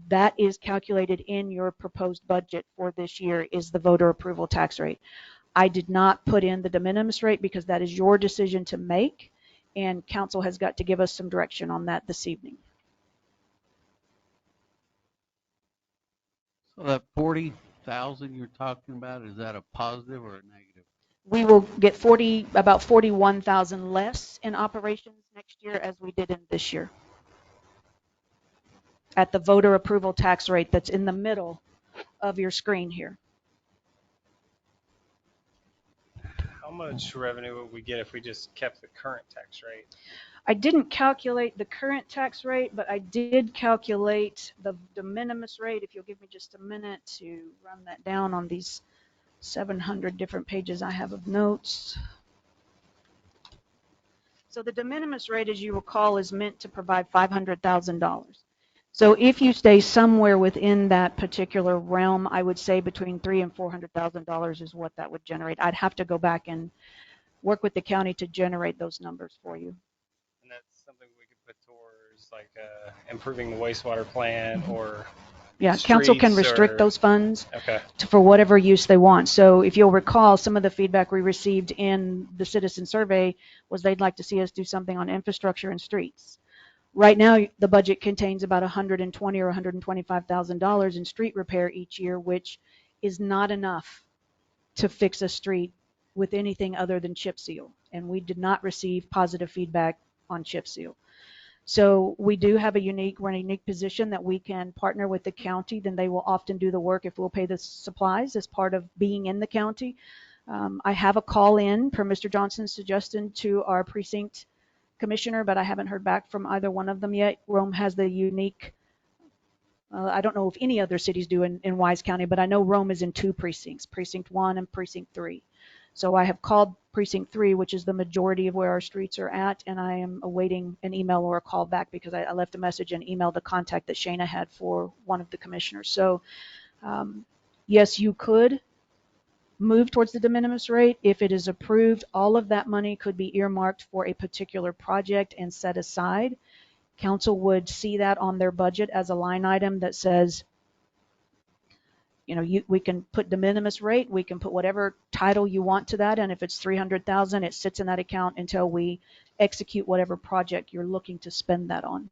That is calculated in your proposed budget for this year is the voter approval tax rate. I did not put in the de minimis rate because that is your decision to make, and council has got to give us some direction on that this evening. So that 40,000 you're talking about, is that a positive or a negative? We will get about 41,000 less in operations next year as we did in this year at the voter approval tax rate that's in the middle of your screen here. How much revenue would we get if we just kept the current tax rate? I didn't calculate the current tax rate, but I did calculate the de minimis rate. If you'll give me just a minute to run that down on these 700 different pages I have of notes. So the de minimis rate, as you recall, is meant to provide $500,000. So if you stay somewhere within that particular realm, I would say between $300,000 and $400,000 is what that would generate. I'd have to go back and work with the county to generate those numbers for you. And that's something we could put towards like improving the wastewater plant or yeah, council can restrict those funds for whatever use they want. So if you'll recall, some of the feedback we received in the citizen survey was they'd like to see us do something on infrastructure and streets. Right now, the budget contains about $120,000 or $125,000 in street repair each year, which is not enough to fix a street with anything other than chip seal. And we did not receive positive feedback on chip seal. So we do have we're in a unique position that we can partner with the county. Then they will often do the work if we'll pay the supplies as part of being in the county. I have a call in per Mr. Johnson's suggestion to our precinct commissioner, but I haven't heard back from either one of them yet. Rome has the unique, I don't know if any other cities do in Wise County, but I know Rome is in 2 precincts, Precinct 1 and Precinct 3. So I have called Precinct 3, which is the majority of where our streets are at, and I am awaiting an email or a call back because I left a message and emailed the contact that Shana had for one of the commissioners. So yes, you could move towards the de minimis rate. If it is approved, all of that money could be earmarked for a particular project and set aside. Council would see that on their budget as a line item that says, you know, we can put de minimis rate, we can put whatever title you want to that, and if it's $300,000, it sits in that account until we execute whatever project you're looking to spend that on.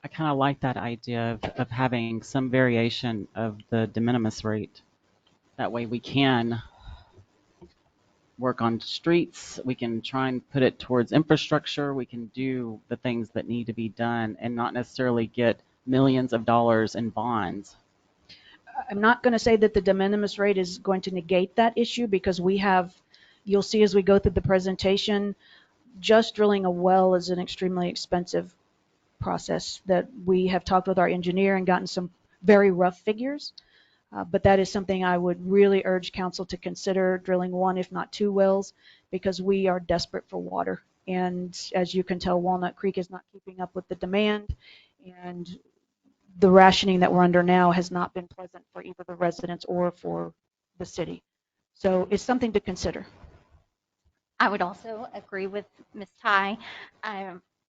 I kind of like that idea of having some variation of the de minimis rate. That way we can work on streets, we can try and put it towards infrastructure, we can do the things that need to be done and not necessarily get millions of dollars in bonds. I'm not going to say that the de minimis rate is going to negate that issue because you'll see as we go through the presentation, just drilling a well is an extremely expensive process that we have talked with our engineer and gotten some very rough figures. But that is something I would really urge council to consider, drilling 1, if not 2 wells, because we are desperate for water. And as you can tell, Walnut Creek is not keeping up with the demand, and the rationing that we're under now has not been pleasant for either the residents or for the city. So it's something to consider. I would also agree with Ms. Ty.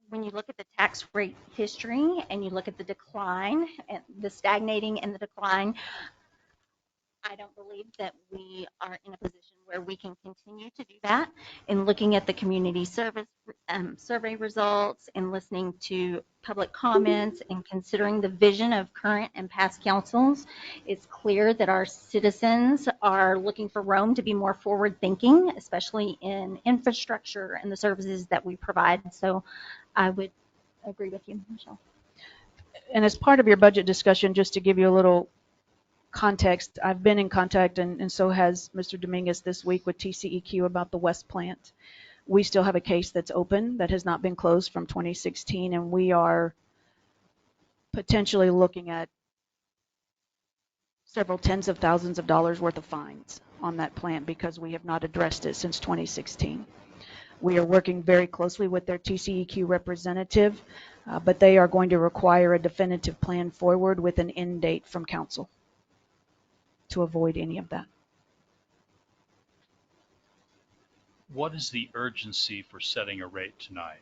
When you look at the tax rate history and you look at the decline, and the stagnating and the decline, I don't believe that we are in a position where we can continue to do that. In looking at the community service survey results and listening to public comments and considering the vision of current and past councils, it's clear that our citizens are looking for Rome to be more forward thinking, especially in infrastructure and the services that we provide. So I would agree with you, Michelle. And as part of your budget discussion, just to give you a little context, I've been in contact, and so has Mr. Dominguez this week with TCEQ about the West plant. We still have a case that's open that has not been closed from 2016, and we are potentially looking at several tens of thousands of dollars worth of fines on that plant because we have not addressed it since 2016. We are working very closely with their TCEQ representative, but they are going to require a definitive plan forward with an end date from council to avoid any of that. What is the urgency for setting a rate tonight?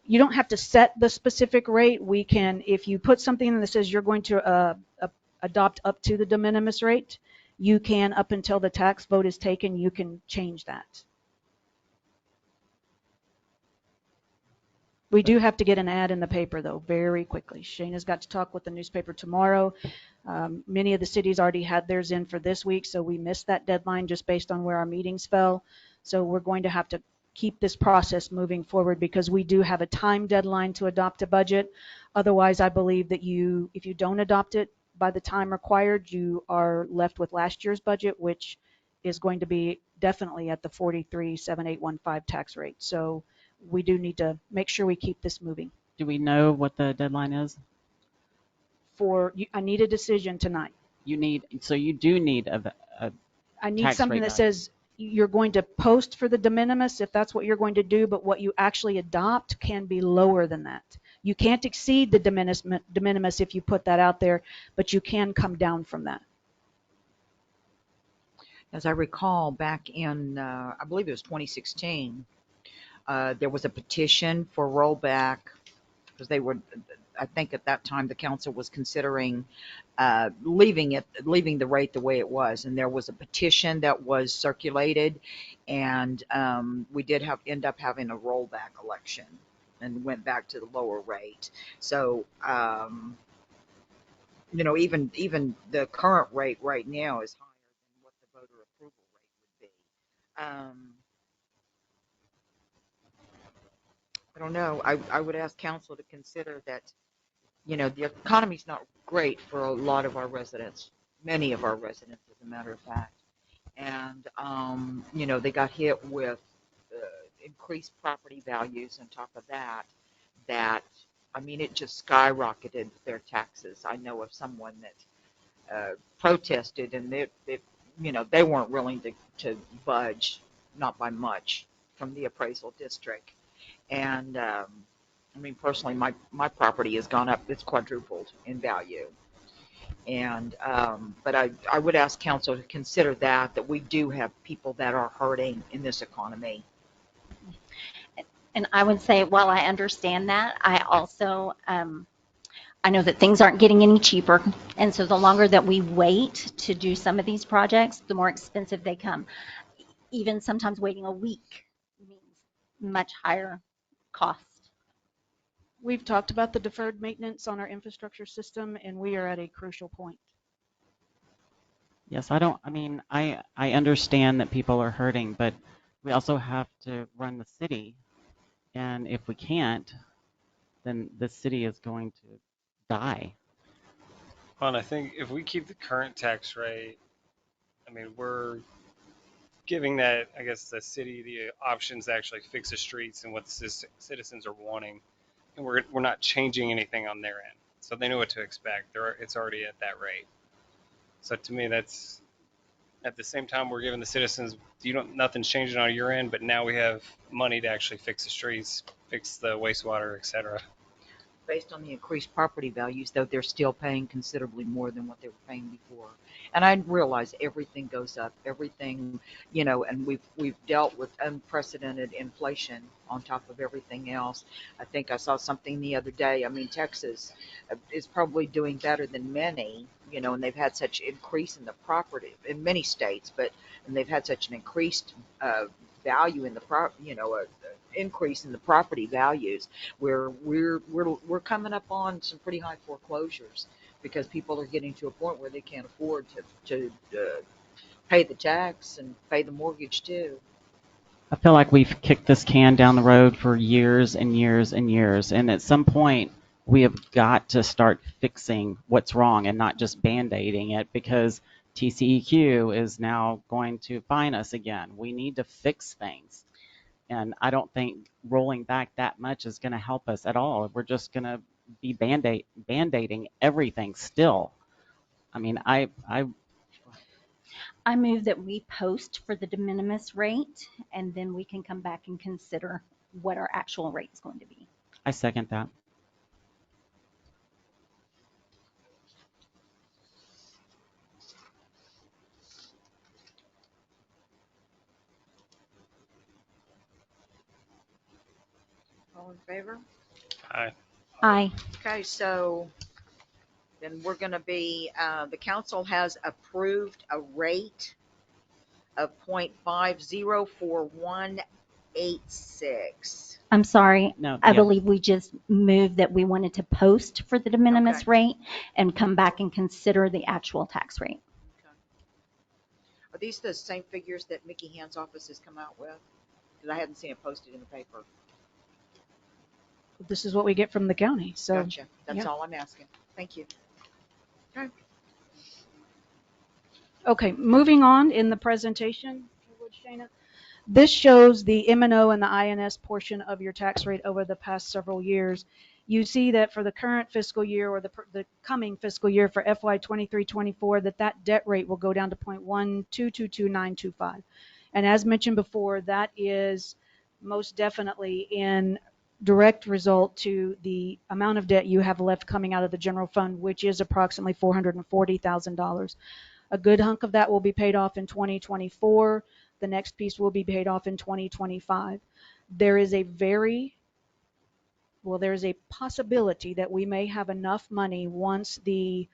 You don't have to set the specific rate. We can, if you put something in that says you're going to adopt up to the de minimis rate, you can, up until the tax vote is taken, you can change that. We do have to get an ad in the paper, though, very quickly. Shayna's got to talk with the newspaper tomorrow. Many of the cities already had theirs in for this week, so we missed that deadline just based on where our meetings fell. So we're going to have to keep this process moving forward because we do have a time deadline to adopt a budget. Otherwise, I believe that if you don't adopt it by the time required, you are left with last year's budget, which is going to be definitely at the 43.7815 tax rate. So we do need to make sure we keep this moving. Do we know what the deadline is? I need a decision tonight. So you do need a I need tax something rate that value. says you're going to post for the de minimis if that's what you're going to do, but what you actually adopt can be lower than that. You can't exceed the de minimis if you put that out there, but you can come down from that. As I recall, back in, I believe it was 2016, there was a petition for rollback because I think at that time the council was considering leaving the rate the way it was, and there was a petition that was circulated, and we did end up having a rollback election and went back to the lower rate. So even the current rate right now is higher than what the voter approval rate would be. I don't know. I would ask council to consider that, the economy's not great for a lot of our residents, many of our residents, as a matter of fact. And, they got hit with increased property values on top of that, it just skyrocketed their taxes. I know of someone that protested, and they weren't willing to budge, not by much, from the appraisal district. And personally, my property has gone up; it's quadrupled in value. And but I would ask council to consider that we do have people that are hurting in this economy. And I would say, while I understand that, I also I know that things aren't getting any cheaper, and so the longer that we wait to do some of these projects, the more expensive they come. Even sometimes waiting a week means much higher cost. We've talked about the deferred maintenance on our infrastructure system, and we are at a crucial point. Yes, I understand that people are hurting, but we also have to run the city. And if we can't, then the city is going to die. Well, and I think if we keep the current tax rate, we're giving that, I guess, the city the options to actually fix the streets and what the citizens are wanting, and we're not changing anything on their end, so they know what to expect. It's already at that rate. So to me, that's at the same time we're giving the citizens, nothing's changing on your end, but now we have money to actually fix the streets, fix the wastewater, etc. Based on the increased property values, though, they're still paying considerably more than what they were paying before. And I realize everything goes up, everything, and we've dealt with unprecedented inflation on top of everything else. I think I saw something the other day. Texas is probably doing better than many, and they've had such increase in the property in many states, and they've had such an increased value in the increase in the property values, where we're coming up on some pretty high foreclosures because people are getting to a point where they can't afford to pay the tax and pay the mortgage too. I feel like we've kicked this can down the road for years and years and years. And at some point, we have got to start fixing what's wrong and not just band-aiding it because TCEQ is now going to fine us again. We need to fix things. And I don't think rolling back that much is going to help us at all. We're just going to be band-aiding everything still. I mean, I move that we post for the de minimis rate, and then we can come back and consider what our actual rate is going to be. I second that. All in favor? Aye. Aye. Okay, so then we're going to be, the council has approved a rate of 0.504186. I'm sorry. No, I yeah. believe we just moved that we wanted to post for the de minimis Okay. rate and come back and consider the actual tax rate. Okay. Are these the same figures that Mickey Hand's office has come out with? Because I hadn't seen it posted in the paper. This is what we get from the county. So Gotcha. That's yeah. all I'm asking. Thank you. Okay. Okay, moving on in the presentation, Shana. This shows the M&O and the INS portion of your tax rate over the past several years. You see that for the current fiscal year or the coming fiscal year for FY 23-24, that debt rate will go down to 0.1222925. And as mentioned before, that is most definitely in direct result to the amount of debt you have left coming out of the general fund, which is approximately $440,000. A good hunk of that will be paid off in 2024. The next piece will be paid off in 2025. There is a possibility that we may have enough money once the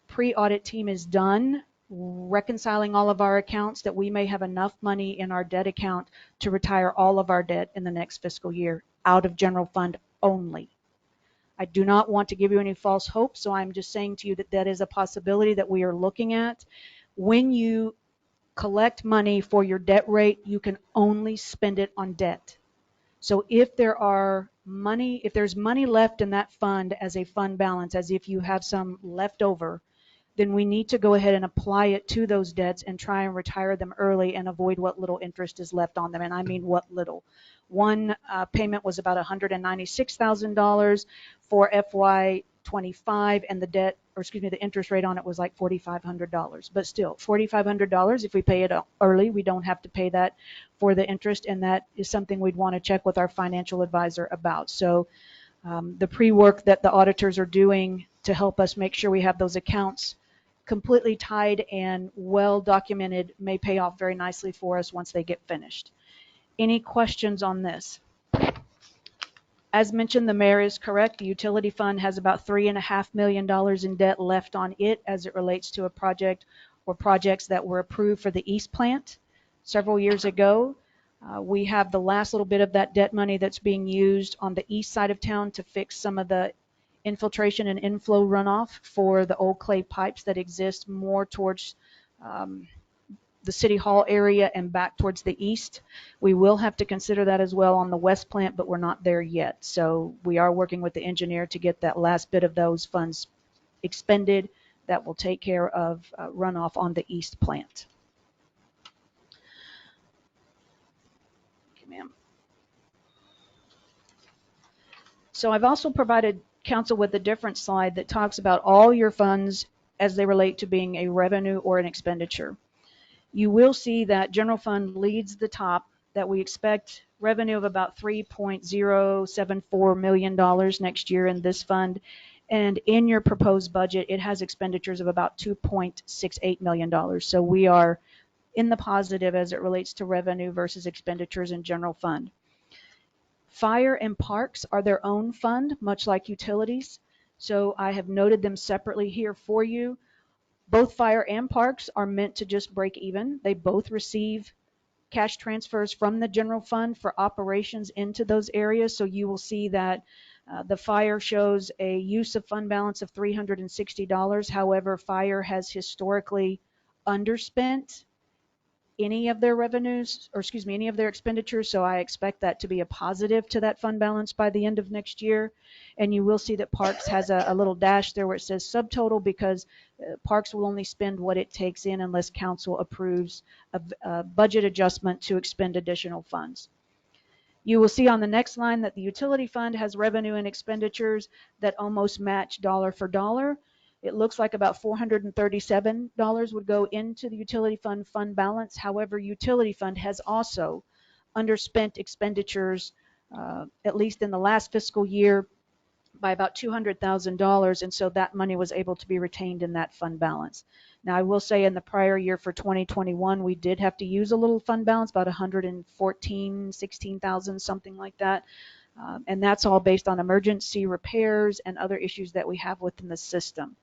pre-audit team is done reconciling all of our accounts that we may have enough money in our debt account to retire all of our debt in the next fiscal year out of general fund only. I do not want to give you any false hope, so I'm just saying to you that is a possibility that we are looking at. When you collect money for your debt rate, you can only spend it on debt. So if there's money left in that fund as a fund balance, as if you have some left over, then we need to go ahead and apply it to those debts and try and retire them early and avoid what little interest is left on them. And I mean what little. One payment was about $196,000 for FY 25, and the interest rate on it was like $4,500. But still, $4,500, if we pay it early, we don't have to pay that for the interest, and that is something we'd want to check with our financial advisor about. So the pre-work that the auditors are doing to help us make sure we have those accounts completely tied and well documented may pay off very nicely for us once they get finished. Any questions on this? As mentioned, the mayor is correct. The utility fund has about $3.5 million in debt left on it as it relates to a project or projects that were approved for the East plant several years ago. We have the last little bit of that debt money that's being used on the east side of town to fix some of the infiltration and inflow runoff for the old clay pipes that exist more towards the city hall area and back towards the east. We will have to consider that as well on the west plant, but we're not there yet. So we are working with the engineer to get that last bit of those funds expended that will take care of runoff on the east plant. Okay, ma'am. So I've also provided council with a different slide that talks about all your funds as they relate to being a revenue or an expenditure. You will see that general fund leads the top, that we expect revenue of about $3.074 million next year in this fund. And in your proposed budget, it has expenditures of about $2.68 million. So we are in the positive as it relates to revenue versus expenditures in general fund. Fire and parks are their own fund, much like utilities. So I have noted them separately here for you. Both fire and parks are meant to just break even. They both receive cash transfers from the general fund for operations into those areas. So you will see that the fire shows a use of fund balance of $360. However, fire has historically underspent any of their revenues, or excuse me, any of their expenditures. So I expect that to be a positive to that fund balance by the end of next year. And you will see that Parks has a little dash there where it says subtotal, because Parks will only spend what it takes in unless council approves a budget adjustment to expend additional funds. You will see on the next line that the utility fund has revenue and expenditures that almost match dollar for dollar. It looks like about $437 would go into the utility fund balance. However, utility fund has also underspent expenditures, at least in the last fiscal year, by about $200,000, and so that money was able to be retained in that fund balance. Now, I will say in the prior year for 2021, we did have to use a little fund balance, about 114, 16,000, something like that. And that's all based on emergency repairs and other issues that we have within the system.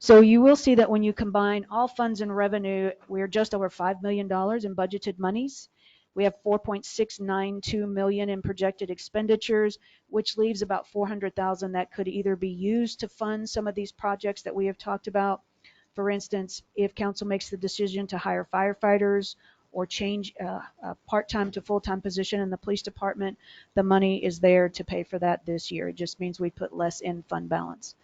So you will see that when you combine all funds and revenue, we're just over $5 million in budgeted monies. We have 4.692 million in projected expenditures, which leaves about 400,000 that could either be used to fund some of these projects that we have talked about. For instance, if council makes the decision to hire firefighters or change a part-time to full-time position in the police department, the money is there to pay for that this year. It just means we put less in fund balance.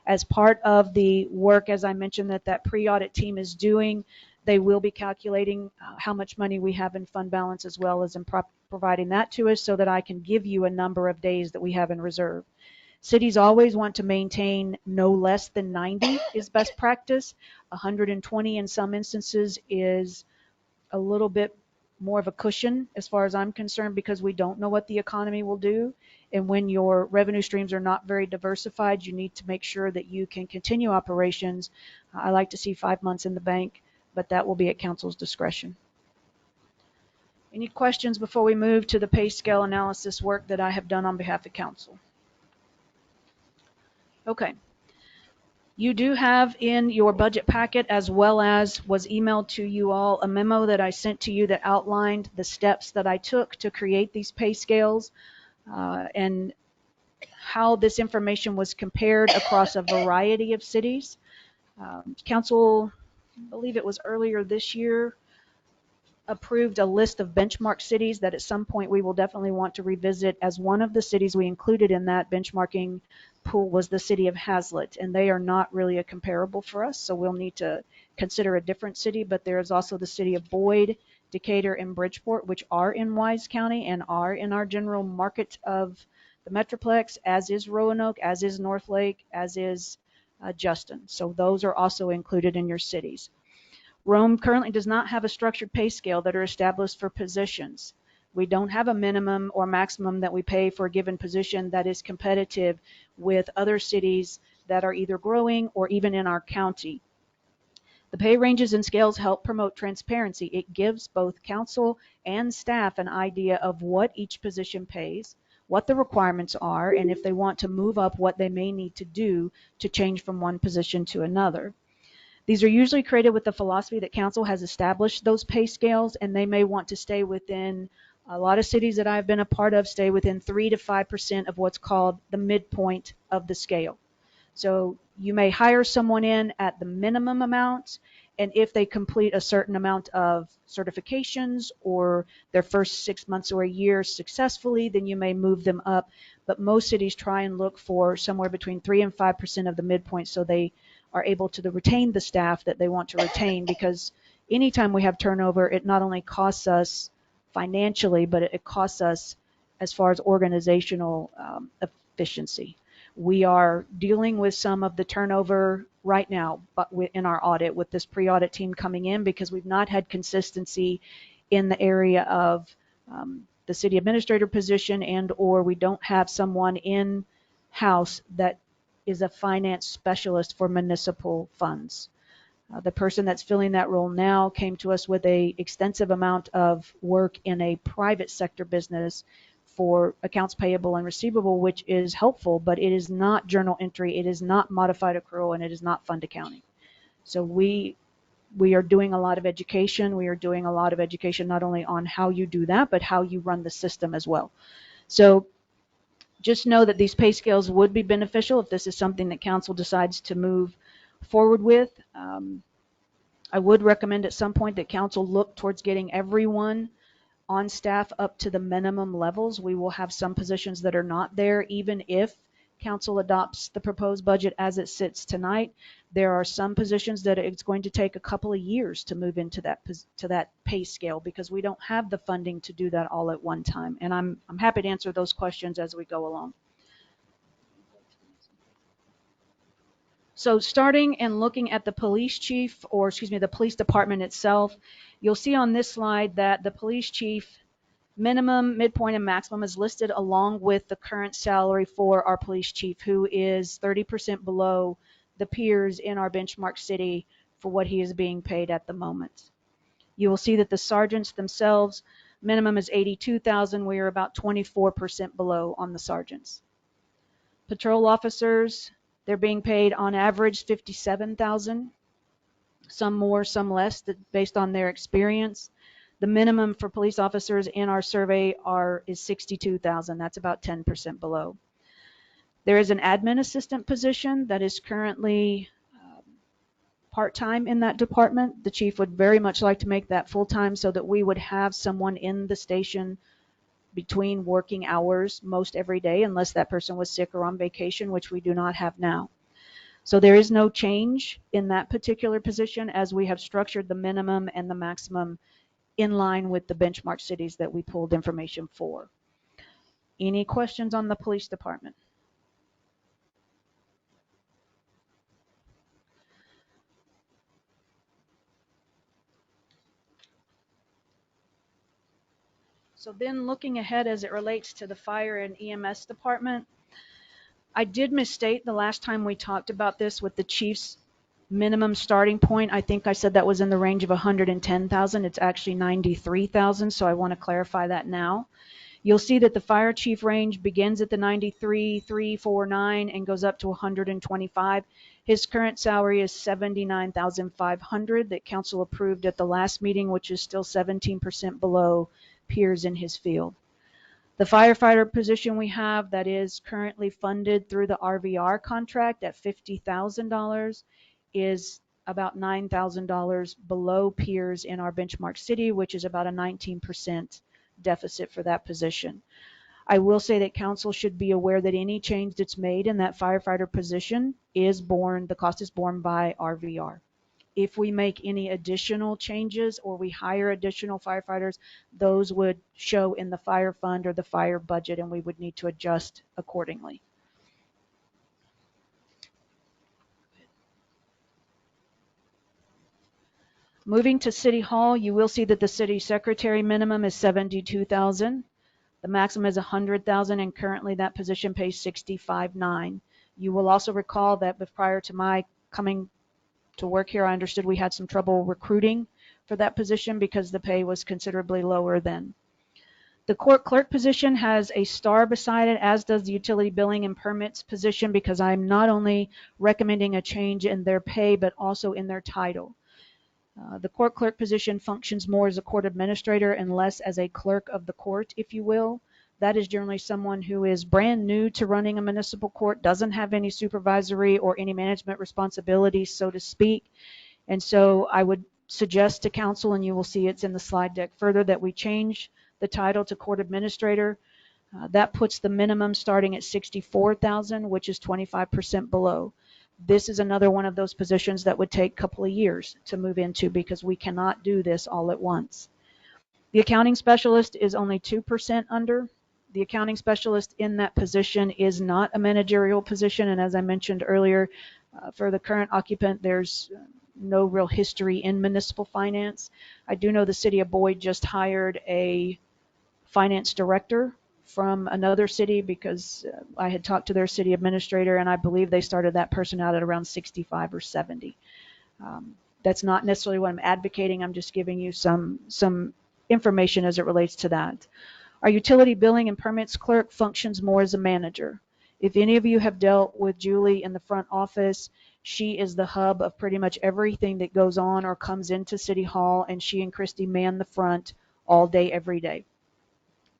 As part of the work, as I mentioned, that pre-audit team is doing, they will be calculating how much money we have in fund balance, as well as in providing that to us so that I can give you a number of days that we have in reserve. Cities always want to maintain no less than 90 is best practice. 120 in some instances is a little bit more of a cushion as far as I'm concerned, because we don't know what the economy will do. And when your revenue streams are not very diversified, you need to make sure that you can continue operations. I like to see 5 months in the bank, but that will be at council's discretion. Any questions before we move to the pay scale analysis work that I have done on behalf of council? Okay. You do have in your budget packet, as well as was emailed to you all, a memo that I sent to you that outlined the steps that I took to create these pay scales, and how this information was compared across a variety of cities. Council, I believe it was earlier this year, approved a list of benchmark cities that at some point we will definitely want to revisit, as one of the cities we included in that benchmarking pool was the city of Hazlet, and they are not really a comparable for us, so we'll need to consider a different city. But there is also the city of Boyd, Decatur, and Bridgeport, which are in Wise County and are in our general market of the Metroplex, as is Roanoke, as is North Lake, as is Justin. So those are also included in your cities. Rhome currently does not have a structured pay scale that are established for positions. We don't have a minimum or maximum that we pay for a given position that is competitive with other cities that are either growing or even in our county. The pay ranges and scales help promote transparency. It gives both council and staff an idea of what each position pays, what the requirements are, and if they want to move up, what they may need to do to change from one position to another. These are usually created with the philosophy that council has established those pay scales, and they may want to stay within, a lot of cities that I've been a part of, stay within 3 to 5% of what's called the midpoint of the scale. So you may hire someone in at the minimum amount, and if they complete a certain amount of certifications or their first 6 months or a year successfully, then you may move them up. But most cities try and look for somewhere between 3 and 5% of the midpoint, so they are able to retain the staff that they want to retain, because anytime we have turnover, it not only costs us financially, but it costs us as far as organizational efficiency. We are dealing with some of the turnover right now, but in our audit, with this pre-audit team coming in, because we've not had consistency in the area of the city administrator position, and or we don't have someone in house that is a finance specialist for municipal funds. The person that's filling that role now came to us with a extensive amount of work in a private sector business for accounts payable and receivable, which is helpful, but it is not journal entry, it is not modified accrual, and it is not fund accounting. So we are doing a lot of education. We are doing a lot of education not only on how you do that, but how you run the system as well. So just know that these pay scales would be beneficial if this is something that council decides to move forward with. I would recommend at some point that council look towards getting everyone on staff up to the minimum levels. We will have some positions that are not there, even if council adopts the proposed budget as it sits tonight. There are some positions that it's going to take a couple of years to move into that pay scale because we don't have the funding to do that all at one time. And I'm happy to answer those questions as we go along. So starting and looking at the police chief, or excuse me, the police department itself, you'll see on this slide that the police chief minimum, midpoint, and maximum is listed along with the current salary for our police chief, who is 30% below the peers in our benchmark city for what he is being paid at the moment. You will see that the sergeants themselves, minimum is 82,000. We are about 24% below on the sergeants. Patrol officers, they're being paid on average 57,000, some more, some less, based on their experience. The minimum for police officers in our survey is 62,000. That's about 10% below. There is an admin assistant position that is currently part-time in that department. The chief would very much like to make that full-time so that we would have someone in the station between working hours most every day, unless that person was sick or on vacation, which we do not have now. So there is no change in that particular position as we have structured the minimum and the maximum in line with the benchmark cities that we pulled information for. Any questions on the police department? So then looking ahead as it relates to the fire and EMS department, I did misstate the last time we talked about this with the chief's minimum starting point. I think I said that was in the range of 110,000. It's actually 93,000, so I want to clarify that now. You'll see that the fire chief range begins at the 93,349 and goes up to 125. His current salary is 79,500 that council approved at the last meeting, which is still 17% below peers in his field. The firefighter position we have that is currently funded through the RVR contract at $50,000 is about $9,000 below peers in our benchmark city, which is about a 19% deficit for that position. I will say that council should be aware that any change that's made in that firefighter position the cost is borne by RVR. If we make any additional changes or we hire additional firefighters, those would show in the fire fund or the fire budget, and we would need to adjust accordingly. Moving to City Hall, you will see that the city secretary minimum is 72,000. The maximum is 100,000, and currently that position pays 65,900. You will also recall that prior to my coming to work here, I understood we had some trouble recruiting for that position because the pay was considerably lower then. The court clerk position has a star beside it, as does the utility billing and permits position, because I'm not only recommending a change in their pay, but also in their title. The court clerk position functions more as a court administrator and less as a clerk of the court, if you will. That is generally someone who is brand new to running a municipal court, doesn't have any supervisory or any management responsibilities, so to speak. And so I would suggest to council, and you will see it's in the slide deck further, that we change the title to court administrator. That puts the minimum starting at 64,000, which is 25% below. This is another one of those positions that would take a couple of years to move into because we cannot do this all at once. The accounting specialist is only 2% under. The accounting specialist in that position is not a managerial position, and as I mentioned earlier, for the current occupant, there's no real history in municipal finance. I do know the city of Boyd just hired a finance director from another city because I had talked to their city administrator, and I believe they started that person out at around 65 or 70. That's not necessarily what I'm advocating. I'm just giving you some information as it relates to that. Our utility billing and permits clerk functions more as a manager. If any of you have dealt with Julie in the front office, she is the hub of pretty much everything that goes on or comes into City Hall, and she and Christy man the front all day, every day.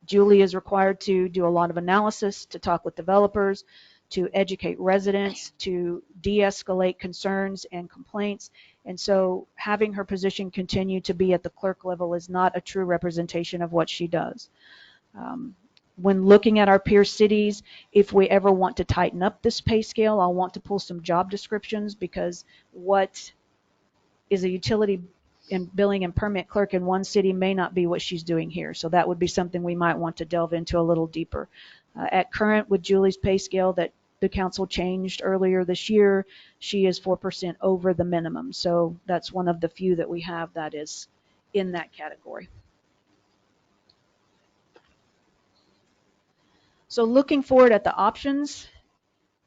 Julie is required to do a lot of analysis, to talk with developers, to educate residents, to de-escalate concerns and complaints. And so having her position continue to be at the clerk level is not a true representation of what she does. When looking at our peer cities, if we ever want to tighten up this pay scale, I'll want to pull some job descriptions, because what is a utility and billing and permit clerk in one city may not be what she's doing here. So that would be something we might want to delve into a little deeper. At current, with Julie's pay scale that the council changed earlier this year, she is 4% over the minimum. So that's one of the few that we have that is in that category. So looking forward at the options,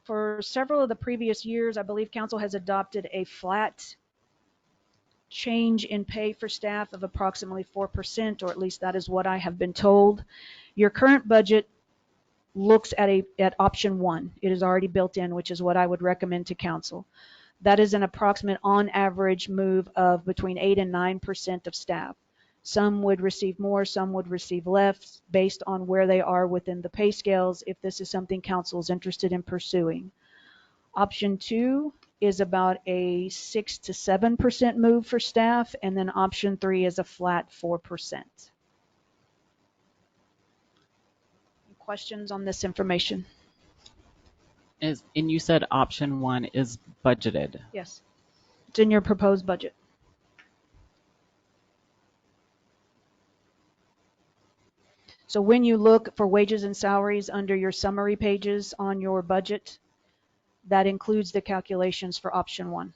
for several of the previous years, I believe council has adopted a flat change in pay for staff of approximately 4%, or at least that is what I have been told. Your current budget looks at option 1. It is already built in, which is what I would recommend to council. That is an approximate on average move of between 8 and 9% of staff. Some would receive more, some would receive less, based on where they are within the pay scales, if this is something council is interested in pursuing. Option 2 is about a 6 to 7% move for staff, and then option 3 is a flat 4%. Questions on this information? And you said option 1 is budgeted. Yes, it's in your proposed budget. So when you look for wages and salaries under your summary pages on your budget, that includes the calculations for option 1.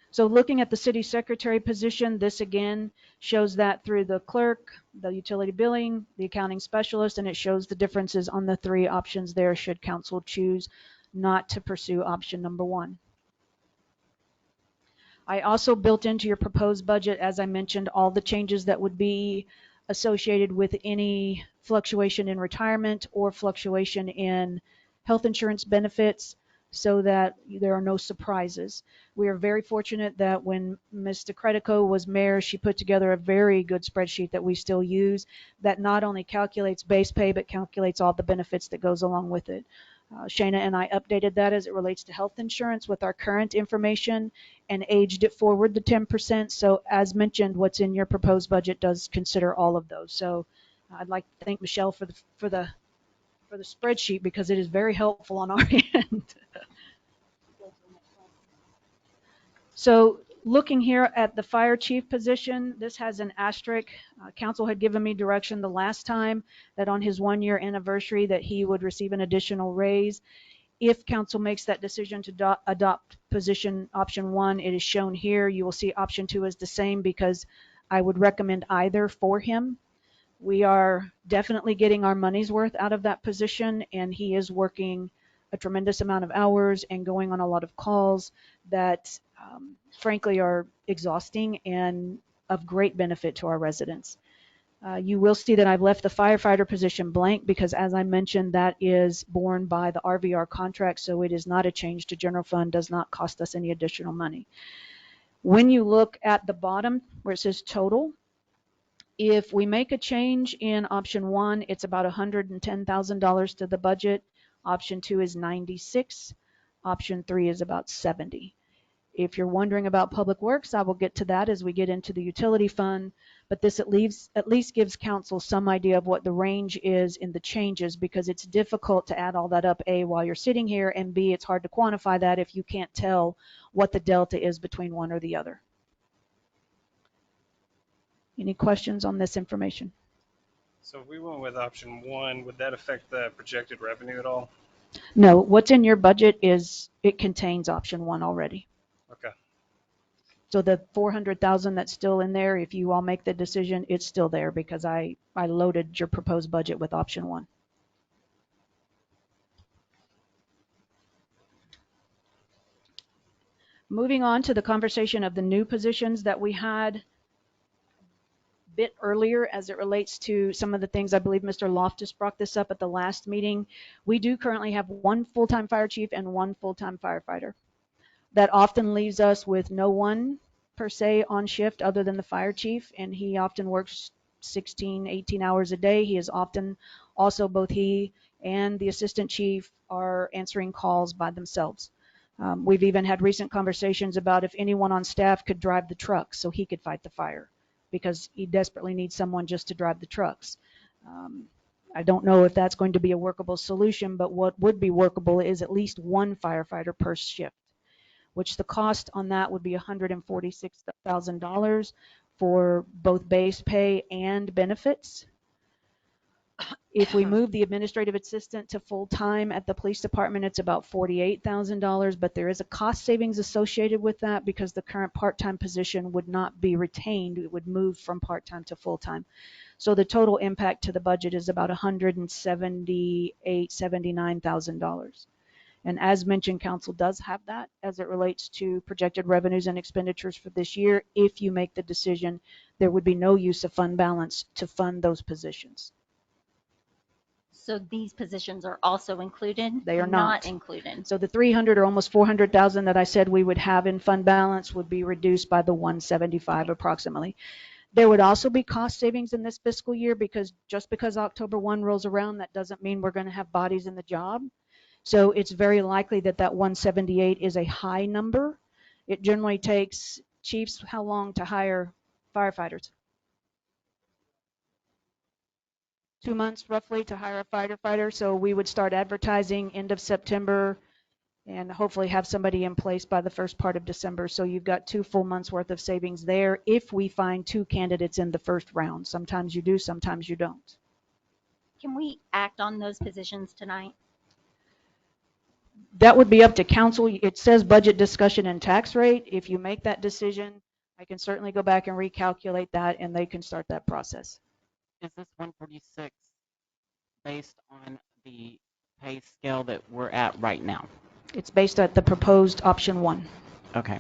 So looking at the city secretary position, this again shows that through the clerk, the utility billing, the accounting specialist, and it shows the differences on the 3 options there should council choose not to pursue option number 1. I also built into your proposed budget, as I mentioned, all the changes that would be associated with any fluctuation in retirement or fluctuation in health insurance benefits, so that there are no surprises. We are very fortunate that when Ms. DeCredico was mayor, she put together a very good spreadsheet that we still use that not only calculates base pay, but calculates all the benefits that goes along with it. Shayna and I updated that as it relates to health insurance with our current information and aged it forward to 10%. So as mentioned, what's in your proposed budget does consider all of those. So I'd like to thank Michelle for the spreadsheet, because it is very helpful on our end. So looking here at the fire chief position, this has an asterisk. Council had given me direction the last time that on his 1-year anniversary that he would receive an additional raise. If council makes that decision to adopt position option 1, it is shown here. You will see option 2 is the same, because I would recommend either for him. We are definitely getting our money's worth out of that position, and he is working a tremendous amount of hours and going on a lot of calls that frankly are exhausting and of great benefit to our residents. You will see that I've left the firefighter position blank, because as I mentioned, that is borne by the RVR contract, so it is not a change to general fund, does not cost us any additional money. When you look at the bottom where it says total, if we make a change in option 1, it's about $110,000 to the budget. Option 2 is 96. Option 3 is about 70. If you're wondering about public works, I will get to that as we get into the utility fund, but this at least gives council some idea of what the range is in the changes, because it's difficult to add all that up, A, while you're sitting here, and B, it's hard to quantify that if you can't tell what the delta is between one or the other. Any questions on this information? So if we went with option 1, would that affect the projected revenue at all? No, what's in your budget is, it contains option 1 already. Okay. So the 400,000 that's still in there, if you all make the decision, it's still there, because I loaded your proposed budget with option 1. Moving on to the conversation of the new positions that we had a bit earlier as it relates to some of the things. I believe Mr. Loftus brought this up at the last meeting. We do currently have 1 full-time fire chief and 1 full-time firefighter. That often leaves us with no one per se on shift other than the fire chief, and he often works 16, 18 hours a day. He is often also, both he and the assistant chief are answering calls by themselves. We've even had recent conversations about if anyone on staff could drive the trucks so he could fight the fire, because he desperately needs someone just to drive the trucks. I don't know if that's going to be a workable solution, but what would be workable is at least one firefighter per shift, which the cost on that would be $146,000 for both base pay and benefits. If we move the administrative assistant to full-time at the police department, it's about $48,000, but there is a cost savings associated with that because the current part-time position would not be retained. It would move from part-time to full-time. So the total impact to the budget is about $178,000, $79,000. And as mentioned, council does have that as it relates to projected revenues and expenditures for this year. If you make the decision, there would be no use of fund balance to fund those positions. So these positions are also included? They are not not included. So the 300 or almost 400,000 that I said we would have in fund balance would be reduced by the 175 approximately. There would also be cost savings in this fiscal year because just because October 1 rolls around, that doesn't mean we're going to have bodies in the job. So it's very likely that that 178 is a high number. It generally takes chiefs how long to hire firefighters? 2 months roughly to hire a firefighter. So we would start advertising end of September and hopefully have somebody in place by the first part of December. So you've got 2 full months worth of savings there if we find 2 candidates in the first round. Sometimes you do, sometimes you don't. Can we act on those positions tonight? That would be up to council. It says budget discussion and tax rate. If you make that decision, I can certainly go back and recalculate that and they can start that process. Is this 146 based on the pay scale that we're at right now? It's based at the proposed option 1. Okay.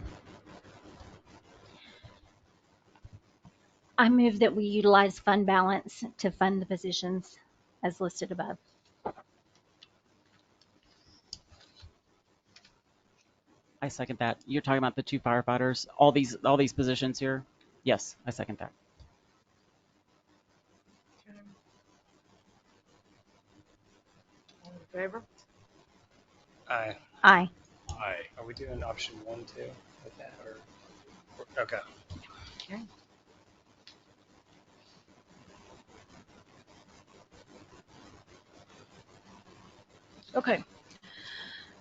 I move that we utilize fund balance to fund the positions as listed above. I second that. You're talking about the 2 firefighters, all these positions here? Yes, I second that. All in favor? Aye. Aye. Aye. Are we doing option 1 too with that, or okay? Okay. Okay.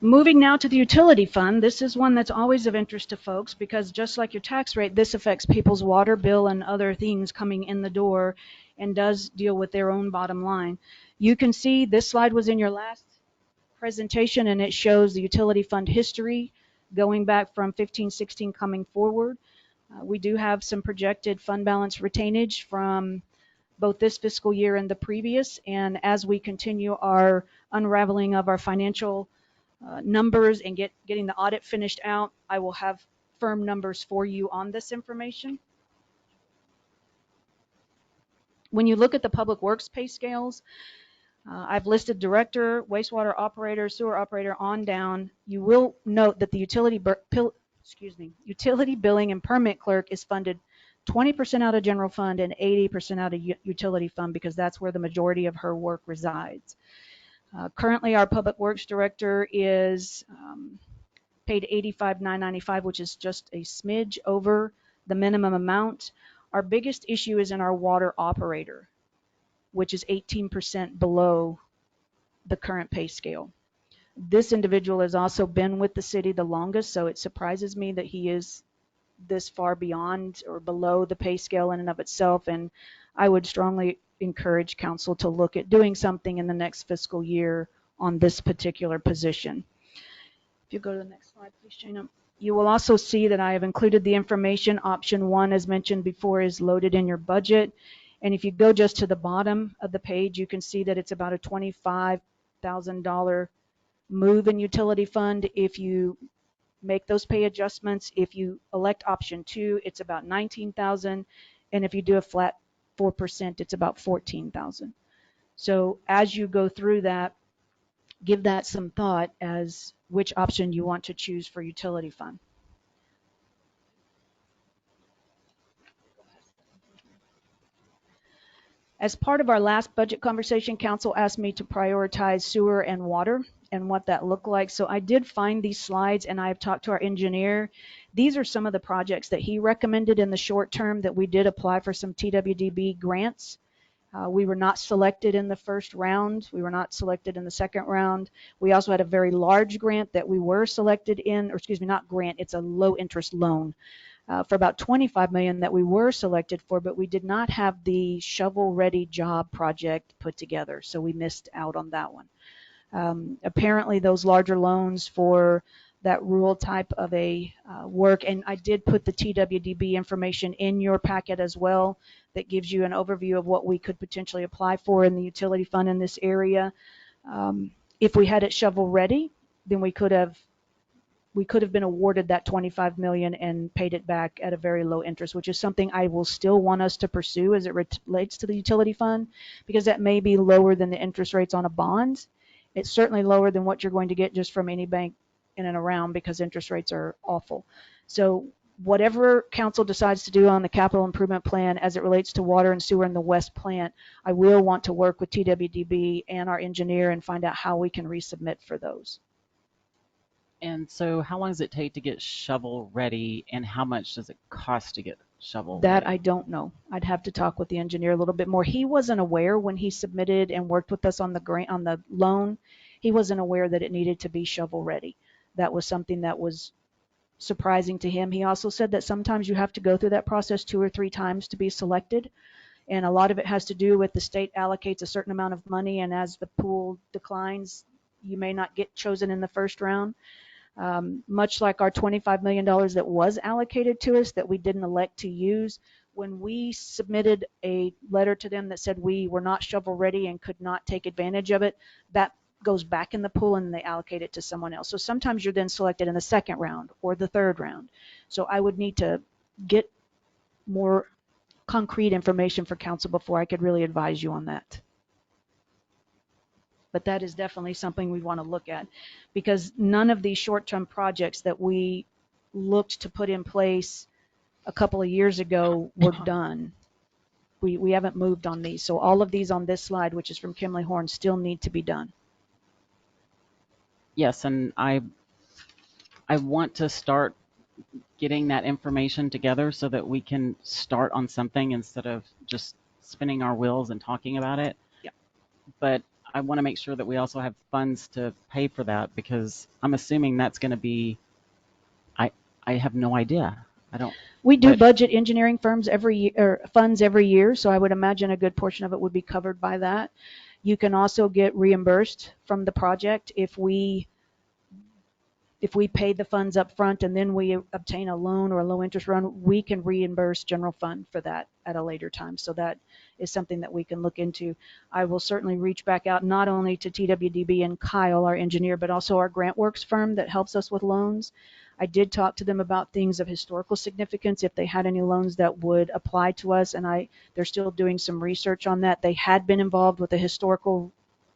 Moving now to the utility fund. This is one that's always of interest to folks because just like your tax rate, this affects people's water bill and other things coming in the door and does deal with their own bottom line. You can see this slide was in your last presentation and it shows the utility fund history going back from 15-16 coming forward. We do have some projected fund balance retainage from both this fiscal year and the previous, and as we continue our unraveling of our financial numbers and getting the audit finished out, I will have firm numbers for you on this information. When you look at the public works pay scales, I've listed director, wastewater operator, sewer operator on down. You will note that the utility billing and permit clerk is funded 20% out of general fund and 80% out of utility fund because that's where the majority of her work resides. Currently, our public works director is paid $85,995, which is just a smidge over the minimum amount. Our biggest issue is in our water operator, which is 18% below the current pay scale. This individual has also been with the city the longest, so it surprises me that he is this far beyond or below the pay scale in and of itself, and I would strongly encourage council to look at doing something in the next fiscal year on this particular position. If you go to the next slide, please, Shana. You will also see that I have included the information. Option 1, as mentioned before, is loaded in your budget. And if you go just to the bottom of the page, you can see that it's about a $25,000 move in utility fund. If you make those pay adjustments, if you elect option 2, it's about $19,000. And if you do a flat 4%, it's about $14,000. So as you go through that, give that some thought as which option you want to choose for utility fund. As part of our last budget conversation, council asked me to prioritize sewer and water and what that looked like. So I did find these slides and I've talked to our engineer. These are some of the projects that he recommended in the short term that we did apply for some TWDB grants. We were not selected in the first round. We were not selected in the second round. We also had a very large grant that we were selected in, or excuse me, not grant, it's a low interest loan for about 25 million that we were selected for, but we did not have the shovel ready job project put together. So we missed out on that one. Apparently those larger loans for that rural type of a work, and I did put the TWDB information in your packet as well that gives you an overview of what we could potentially apply for in the utility fund in this area. If we had it shovel ready, then we could have been awarded that 25 million and paid it back at a very low interest, which is something I will still want us to pursue as it relates to the utility fund, because that may be lower than the interest rates on a bond. It's certainly lower than what you're going to get just from any bank in and around, because interest rates are awful. So whatever council decides to do on the capital improvement plan as it relates to water and sewer in the West plant, I will want to work with TWDB and our engineer and find out how we can resubmit for those. And so how long does it take to get shovel ready, and how much does it cost to get shovel That ready? I don't know. I'd have to talk with the engineer a little bit more. He wasn't aware when he submitted and worked with us on the grant, on the loan. He wasn't aware that it needed to be shovel ready. That was something that was surprising to him. He also said that sometimes you have to go through that process 2 or 3 times to be selected. And a lot of it has to do with the state allocates a certain amount of money, and as the pool declines, you may not get chosen in the first round. Much like our $25 million that was allocated to us that we didn't elect to use, when we submitted a letter to them that said we were not shovel ready and could not take advantage of it, that goes back in the pool and they allocate it to someone else. So sometimes you're then selected in the second round or the third round. So I would need to get more concrete information for council before I could really advise you on that. But that is definitely something we want to look at, because none of these short-term projects that we looked to put in place a couple of years ago were done. We haven't moved on these. So all of these on this slide, which is from Kimley Horn, still need to be done. Yes, and I want to start getting that information together so that we can start on something instead of just spinning our wheels and talking about it. Yeah. But I want to make sure that we also have funds to pay for that, because I'm assuming that's going to be, I have no idea. I don't. We do but- budget engineering firms every year, or funds every year, so I would imagine a good portion of it would be covered by that. You can also get reimbursed from the project if we pay the funds up front and then we obtain a loan or a low interest loan, we can reimburse general fund for that at a later time. So that is something that we can look into. I will certainly reach back out not only to TWDB and Kyle, our engineer, but also our GrantWorks firm that helps us with loans. I did talk to them about things of historical significance, if they had any loans that would apply to us, and they're still doing some research on that. They had been involved with a historical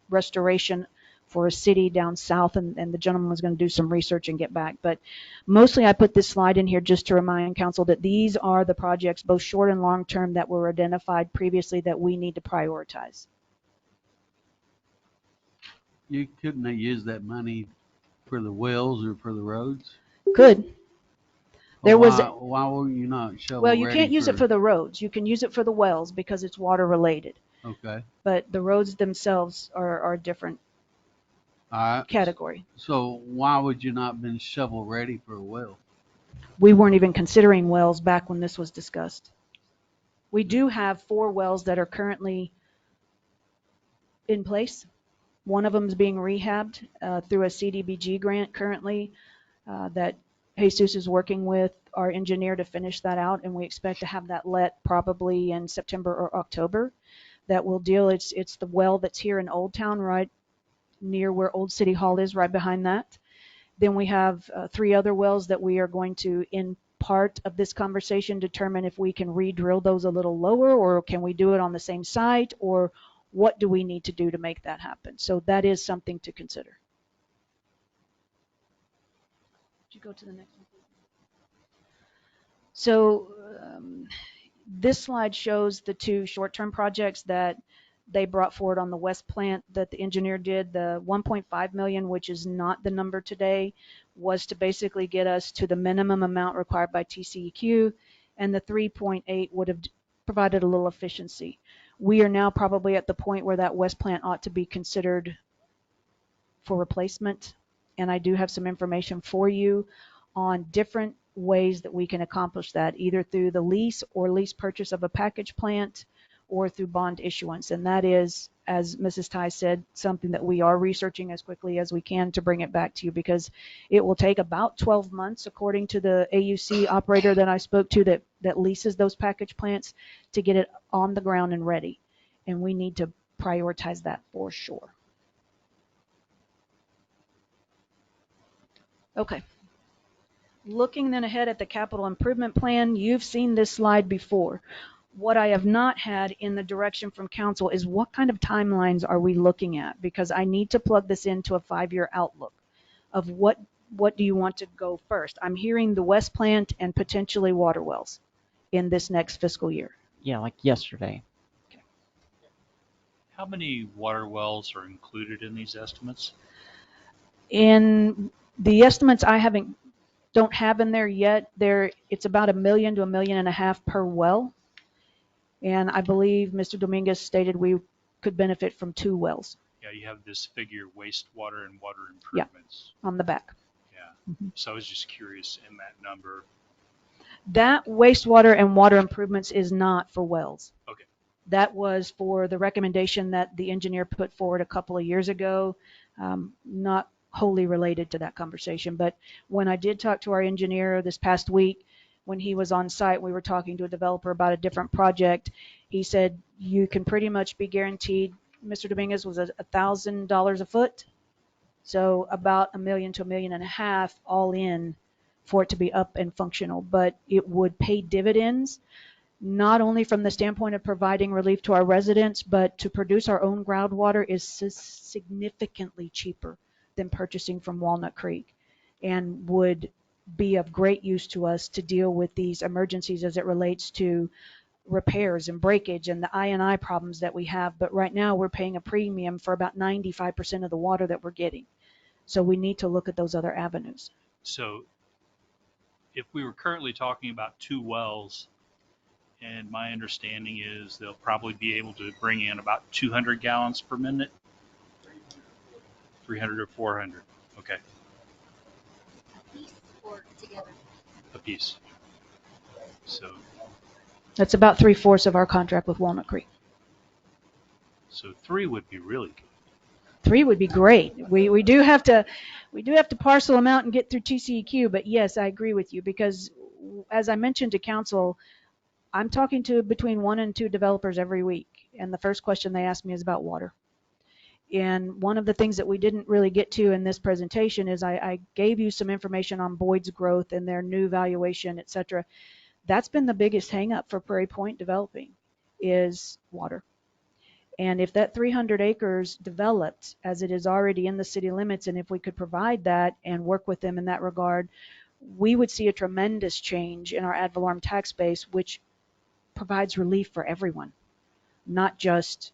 restoration for a city down south, and the gentleman was going to do some research and get back. But mostly I put this slide in here just to remind council that these are the projects, both short and long term, that were identified previously that we need to prioritize. You couldn't have used that money for the wells or for the roads? Could. There was. Why were you not shovel Well, you ready can't use it for the roads. You can use it for the wells because it's water related. Okay. But the roads themselves are a different All right. category. So why would you not been shovel ready for a well? We weren't even considering wells back when this was discussed. We do have 4 wells that are currently in place. One of them is being rehabbed through a CDBG grant currently that Jesus is working with our engineer to finish that out, and we expect to have that let probably in September or October. That will deal, it's the well that's here in Old Town, right near where Old City Hall is, right behind that. Then we have 3 other wells that we are going to, in part of this conversation, determine if we can re-drill those a little lower, or can we do it on the same site, or what do we need to do to make that happen. So that is something to consider. Did you go to the next one? So This slide shows the two short-term projects that they brought forward on the west plant that the engineer did. The 1.5 million, which is not the number today, was to basically get us to the minimum amount required by TCEQ, and the 3.8 would have provided a little efficiency. We are now probably at the point where that west plant ought to be considered for replacement, and I do have some information for you on different ways that we can accomplish that, either through the lease or lease purchase of a package plant or through bond issuance. And that is, as Mrs. Ty said, something that we are researching as quickly as we can to bring it back to you, because it will take about 12 months, according to the AUC operator that I spoke to that leases those package plants, to get it on the ground and ready. And we need to prioritize that for sure. Okay. Looking then ahead at the capital improvement plan, you've seen this slide before. What I have not had in the direction from council is what kind of timelines are we looking at? Because I need to plug this into a 5-year outlook of what do you want to go first? I'm hearing the west plant and potentially water wells in this next fiscal year. Yeah, like yesterday. How many water wells are included in these estimates? In the estimates I don't have in there yet, it's about $1 million to $1.5 million per well. And I believe Mr. Dominguez stated we could benefit from 2 wells. Yeah, you have this figure, wastewater and water improvements. Yeah, on the back. Yeah. So I was just curious in that number. That wastewater and water improvements is not for wells. Okay. That was for the recommendation that the engineer put forward a couple of years ago, not wholly related to that conversation. But when I did talk to our engineer this past week, when he was on site, we were talking to a developer about a different project. He said, you can pretty much be guaranteed, Mr. Dominguez, was $1,000 a foot. So about $1 million to $1.5 million all in for it to be up and functional. But it would pay dividends, not only from the standpoint of providing relief to our residents, but to produce our own groundwater is significantly cheaper than purchasing from Walnut Creek, and would be of great use to us to deal with these emergencies as it relates to repairs and breakage and the I&I problems that we have. But right now we're paying a premium for about 95% of the water that we're getting. So we need to look at those other avenues. So if we were currently talking about 2 wells, and my understanding is they'll probably be able to bring in about 200 gallons per minute, 300 or 400. Okay. Or together. A piece. So That's about 3/4 of our contract with Walnut Creek. So 3 would be really good. 3 would be great. We do have to parcel them out and get through TCEQ, but yes, I agree with you, because as I mentioned to council, I'm talking to between 1 and 2 developers every week, and the first question they ask me is about water. And one of the things that we didn't really get to in this presentation is I gave you some information on Boyd's growth and their new valuation, et cetera. That's been the biggest hang up for Prairie Point developing, is water. And if that 300 acres developed as it is already in the city limits, and if we could provide that and work with them in that regard, we would see a tremendous change in our ad valorem tax base, which provides relief for everyone, not just,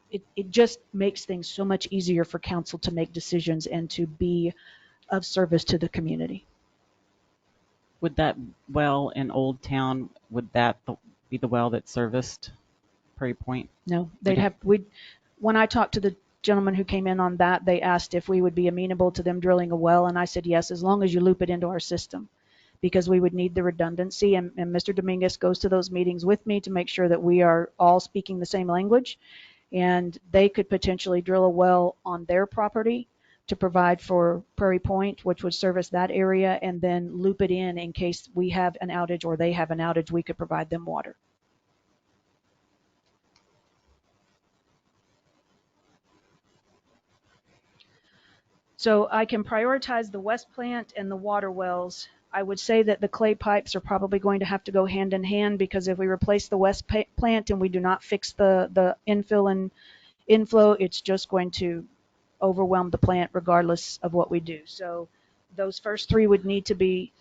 it just makes things so much easier for council to make decisions and to be of service to the community. Would that well in Old Town, would that be the well that serviced Prairie Point? No, when I talked to the gentleman who came in on that, they asked if we would be amenable to them drilling a well, and I said yes, as long as you loop it into our system, because we would need the redundancy, and Mr. Dominguez goes to those meetings with me to make sure that we are all speaking the same language, and they could potentially drill a well on their property to provide for Prairie Point, which would service that area, and then loop it in case we have an outage or they have an outage, we could provide them water. So I can prioritize the west plant and the water wells. I would say that the clay pipes are probably going to have to go hand in hand, because if we replace the west plant and we do not fix the infill and inflow, it's just going to overwhelm the plant regardless of what we do. So those first 3 would need to be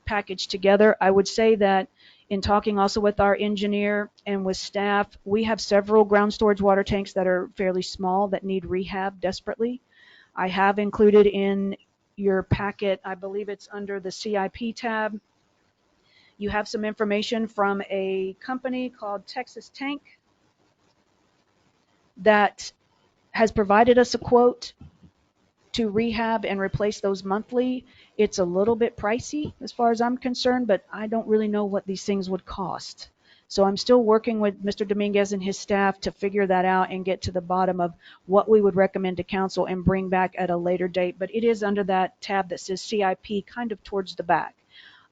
package together. I would say that in talking also with our engineer and with staff, we have several ground storage water tanks that are fairly small that need rehab desperately. I have included in your packet, I believe it's under the CIP tab, you have some information from a company called Texas Tank that has provided us a quote to rehab and replace those monthly. It's a little bit pricey as far as I'm concerned, but I don't really know what these things would cost. So I'm still working with Mr. Dominguez and his staff to figure that out and get to the bottom of what we would recommend to council and bring back at a later date. But it is under that tab that says CIP kind of towards the back.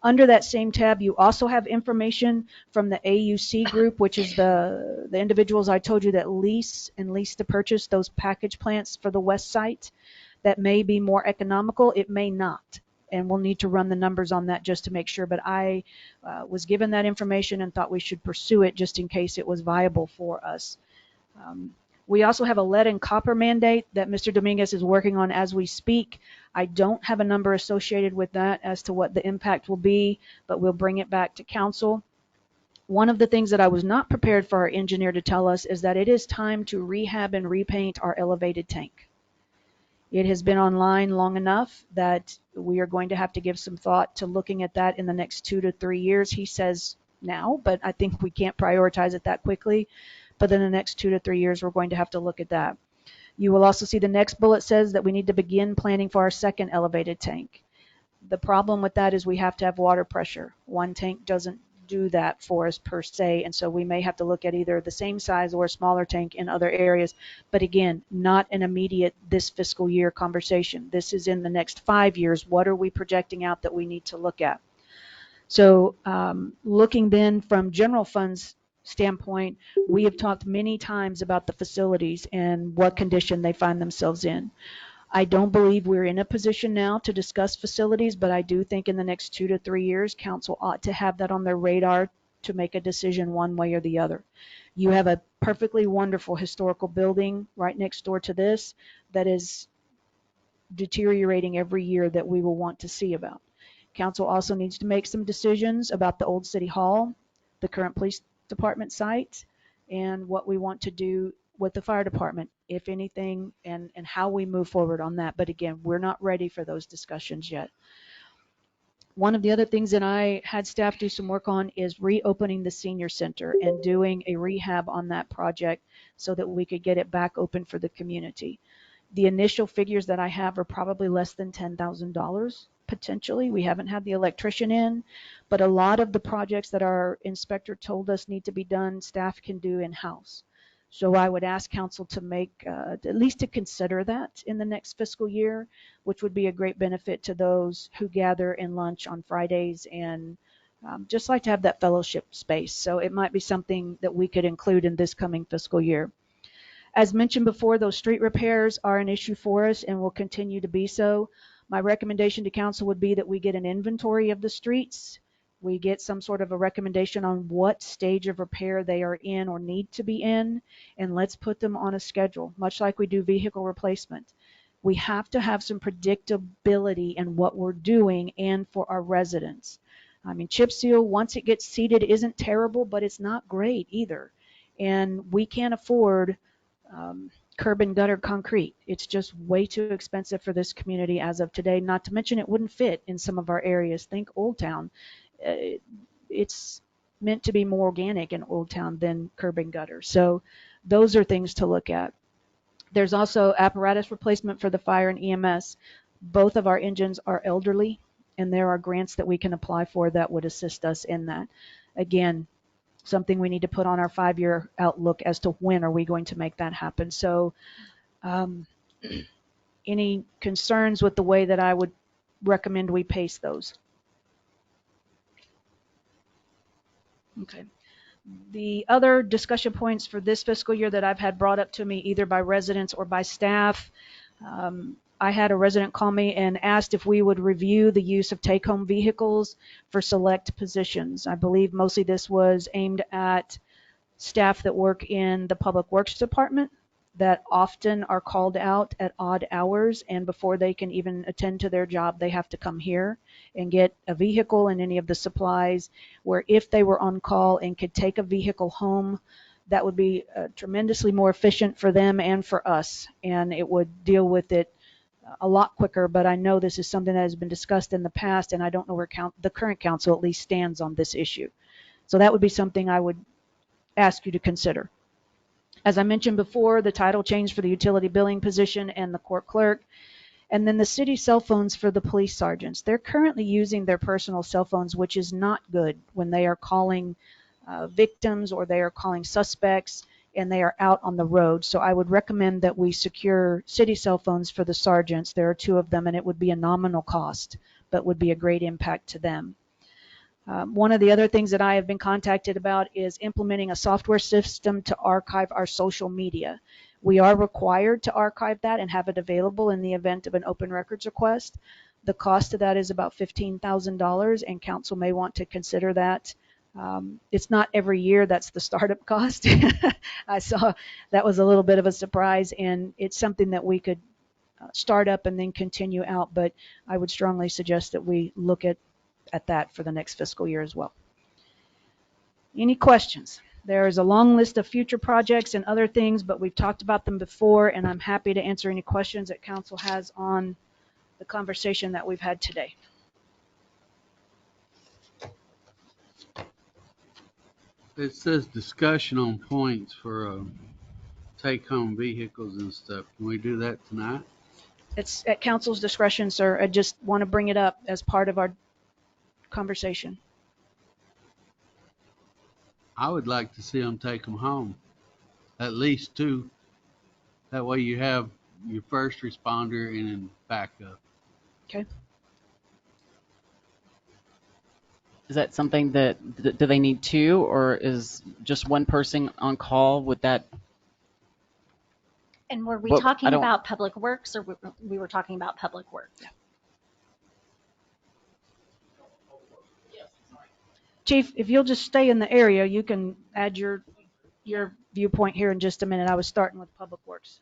Under that same tab, you also have information from the AUC group, which is the individuals I told you that lease to purchase those package plants for the west site. That may be more economical. It may not. And we'll need to run the numbers on that just to make sure. But I was given that information and thought we should pursue it just in case it was viable for us. We also have a lead and copper mandate that Mr. Dominguez is working on as we speak. I don't have a number associated with that as to what the impact will be, but we'll bring it back to council. One of the things that I was not prepared for our engineer to tell us is that it is time to rehab and repaint our elevated tank. It has been online long enough that we are going to have to give some thought to looking at that in the next 2 to 3 years. He says now, but I think we can't prioritize it that quickly. But in the next 2 to 3 years, we're going to have to look at that. You will also see the next bullet says that we need to begin planning for our second elevated tank. The problem with that is we have to have water pressure. One tank doesn't do that for us per se, and so we may have to look at either the same size or a smaller tank in other areas. But again, not an immediate this fiscal year conversation. This is in the next 5 years. What are we projecting out that we need to look at? So looking then from general funds standpoint, we have talked many times about the facilities and what condition they find themselves in. I don't believe we're in a position now to discuss facilities, but I do think in the next 2 to 3 years, council ought to have that on their radar to make a decision one way or the other. You have a perfectly wonderful historical building right next door to this that is deteriorating every year that we will want to see about. Council also needs to make some decisions about the old city hall, the current police department site, and what we want to do with the fire department, if anything, and how we move forward on that. But again, we're not ready for those discussions yet. One of the other things that I had staff do some work on is reopening the senior center and doing a rehab on that project so that we could get it back open for the community. The initial figures that I have are probably less than $10,000 potentially. We haven't had the electrician in, but a lot of the projects that our inspector told us need to be done, staff can do in-house. So I would ask council to make, at least to consider that in the next fiscal year, which would be a great benefit to those who gather in lunch on Fridays and just like to have that fellowship space. So it might be something that we could include in this coming fiscal year. As mentioned before, those street repairs are an issue for us and will continue to be so. My recommendation to council would be that we get an inventory of the streets. We get some sort of a recommendation on what stage of repair they are in or need to be in, and let's put them on a schedule, much like we do vehicle replacement. We have to have some predictability in what we're doing and for our residents. I mean, chip seal, once it gets seeded, isn't terrible, but it's not great either. And we can't afford curb and gutter concrete. It's just way too expensive for this community as of today, not to mention it wouldn't fit in some of our areas. Think Old Town. It's meant to be more organic in Old Town than curb and gutter. So those are things to look at. There's also apparatus replacement for the fire and EMS. Both of our engines are elderly, and there are grants that we can apply for that would assist us in that. Again, something we need to put on our 5-year outlook as to when are we going to make that happen. So any concerns with the way that I would recommend we pace those? Okay. The other discussion points for this fiscal year that I've had brought up to me either by residents or by staff, I had a resident call me and asked if we would review the use of take-home vehicles for select positions. I believe mostly this was aimed at staff that work in the Public Works Department. that often are called out at odd hours, and before they can even attend to their job, they have to come here and get a vehicle and any of the supplies, where if they were on call and could take a vehicle home, that would be tremendously more efficient for them and for us, and it would deal with it a lot quicker. But I know this is something that has been discussed in the past, and I don't know where the current council at least stands on this issue. So that would be something I would ask you to consider. As I mentioned before, the title change for the utility billing position and the court clerk, and then the city cell phones for the police sergeants. They're currently using their personal cell phones, which is not good when they are calling victims or they are calling suspects and they are out on the road. So I would recommend that we secure city cell phones for the sergeants. There are 2 of them, and it would be a nominal cost, but would be a great impact to them. One of the other things that I have been contacted about is implementing a software system to archive our social media. We are required to archive that and have it available in the event of an open records request. The cost of that is about $15,000, and council may want to consider that. It's not every year that's the startup cost. I saw that was a little bit of a surprise, and it's something that we could start up and then continue out, but I would strongly suggest that we look at that for the next fiscal year as well. Any questions? There is a long list of future projects and other things, but we've talked about them before, and I'm happy to answer any questions that council has on the conversation that we've had today. It says discussion on points for take-home vehicles and stuff. Can we do that tonight? It's at council's discretion, sir. I just want to bring it up as part of our conversation. I would like to see them take them home, at least 2. That way you have your first responder and then backup. Okay. Is that something that do they need 2, or is just one person on call? Would that? And were we Well, talking about Public Works, or we were talking about Public Works? Chief, if you'll just stay in the area, you can add your viewpoint here in just a minute. I was starting with Public Works.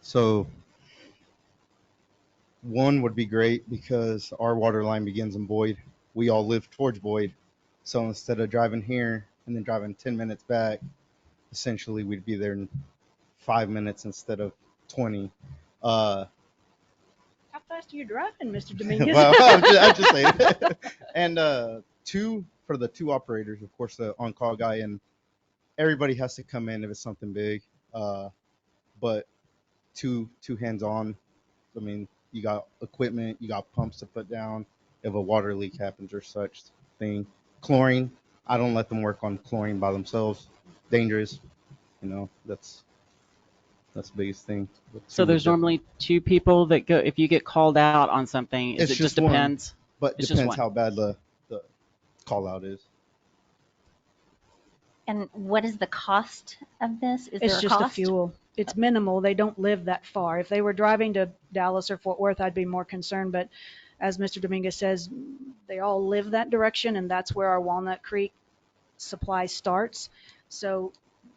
So 1 would be great because our water line begins in Boyd. We all live towards Boyd. So instead of driving here and then driving 10 minutes back, essentially we'd be there in 5 minutes instead of 20. How fast are you driving, Mr. Dominguez? Well, I'm just saying. And 2 for the 2 operators, of course, the on-call guy, and everybody has to come in if it's something big. But two hands-on. I mean, you got equipment, you got pumps to put down if a water leak happens or such thing. Chlorine, I don't let them work on chlorine by themselves. Dangerous, that's the biggest thing. So there's normally 2 people that go if you get called out on something. It just depends. But it depends how bad the call out is. And what is the cost of this? Is It's there a just cost? the fuel. It's minimal. They don't live that far. If they were driving to Dallas or Fort Worth, I'd be more concerned. But as Mr. Dominguez says, they all live that direction, and that's where our Walnut Creek supply starts. So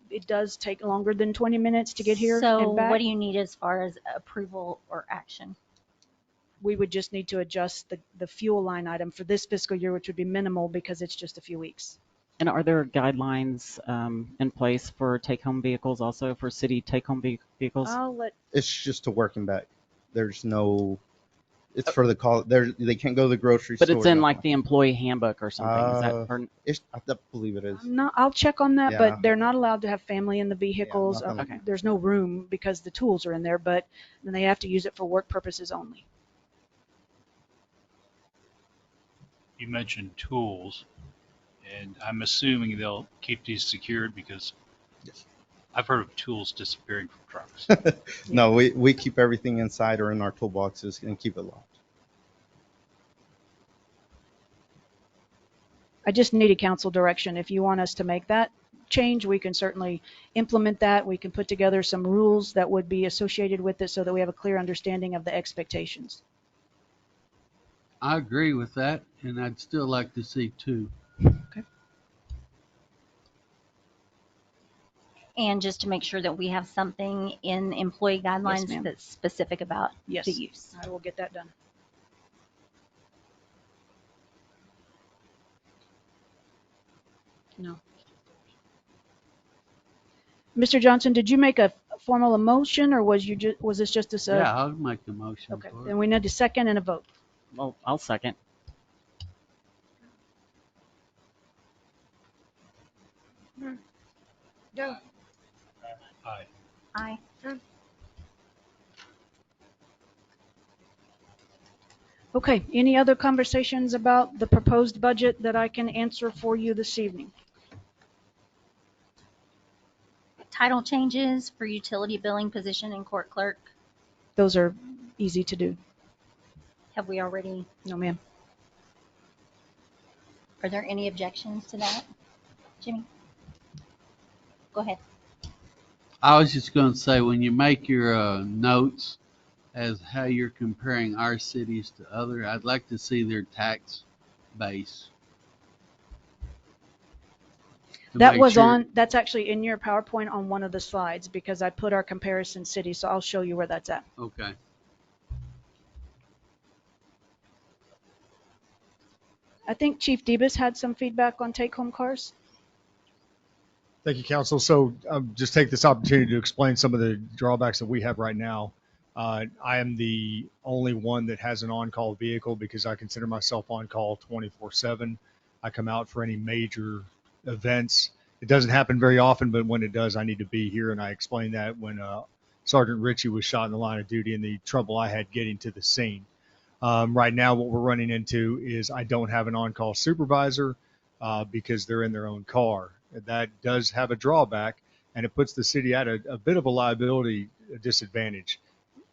it does take longer than 20 minutes to get here So and back. what do you need as far as approval or action? We would just need to adjust the fuel line item for this fiscal year, which would be minimal because it's just a few weeks. And are there guidelines in place for take-home vehicles, also for city take-home vehicles? It's just to work and back. There's no. It's for the call. They can't go to the grocery store. But it's in like the employee handbook or something. Is that? I believe it is. I'll check on that, Yeah. but they're not allowed to have family in the vehicles. Yeah, okay. There's no room because the tools are in there, but then they have to use it for work purposes only. You mentioned tools, and I'm assuming they'll keep these secured because I've heard of tools disappearing from trucks. No, we keep everything inside or in our toolboxes and keep it locked. I just needed council direction. If you want us to make that change, we can certainly implement that. We can put together some rules that would be associated with it so that we have a clear understanding of the expectations. I agree with that, and I'd still like to see 2. Okay. And just to make sure that we have something in employee guidelines ma'am. that's specific about Yes. the use. I will get that done. No. Mr. Johnson, did you make a formal motion, or was this just a? Yeah, I'll make the motion Okay, for then it. we need a second and a vote. Well, I'll second. Go. Aye. Aye. Okay, any other conversations about the proposed budget that I can answer for you this evening? Title changes for utility billing position and court clerk. Those are easy to do. Have we already? No, ma'am. Are there any objections to that? Jimmy? Go ahead. I was just going to say, when you make your notes as how you're comparing our cities to other, I'd like to see their tax base. To That make was sure- on, that's actually in your PowerPoint on one of the slides because I put our comparison cities, so I'll show you where that's at. Okay. I think Chief Debus had some feedback on take-home cars. Thank you, Council. So just take this opportunity to explain some of the drawbacks that we have right now. I am the only one that has an on-call vehicle because I consider myself on-call 24/7. I come out for any major events. It doesn't happen very often, but when it does, I need to be here. And I explained that when Sergeant Ritchie was shot in the line of duty and the trouble I had getting to the scene. Right now, what we're running into is I don't have an on-call supervisor because they're in their own car. That does have a drawback, and it puts the city at a bit of a liability disadvantage.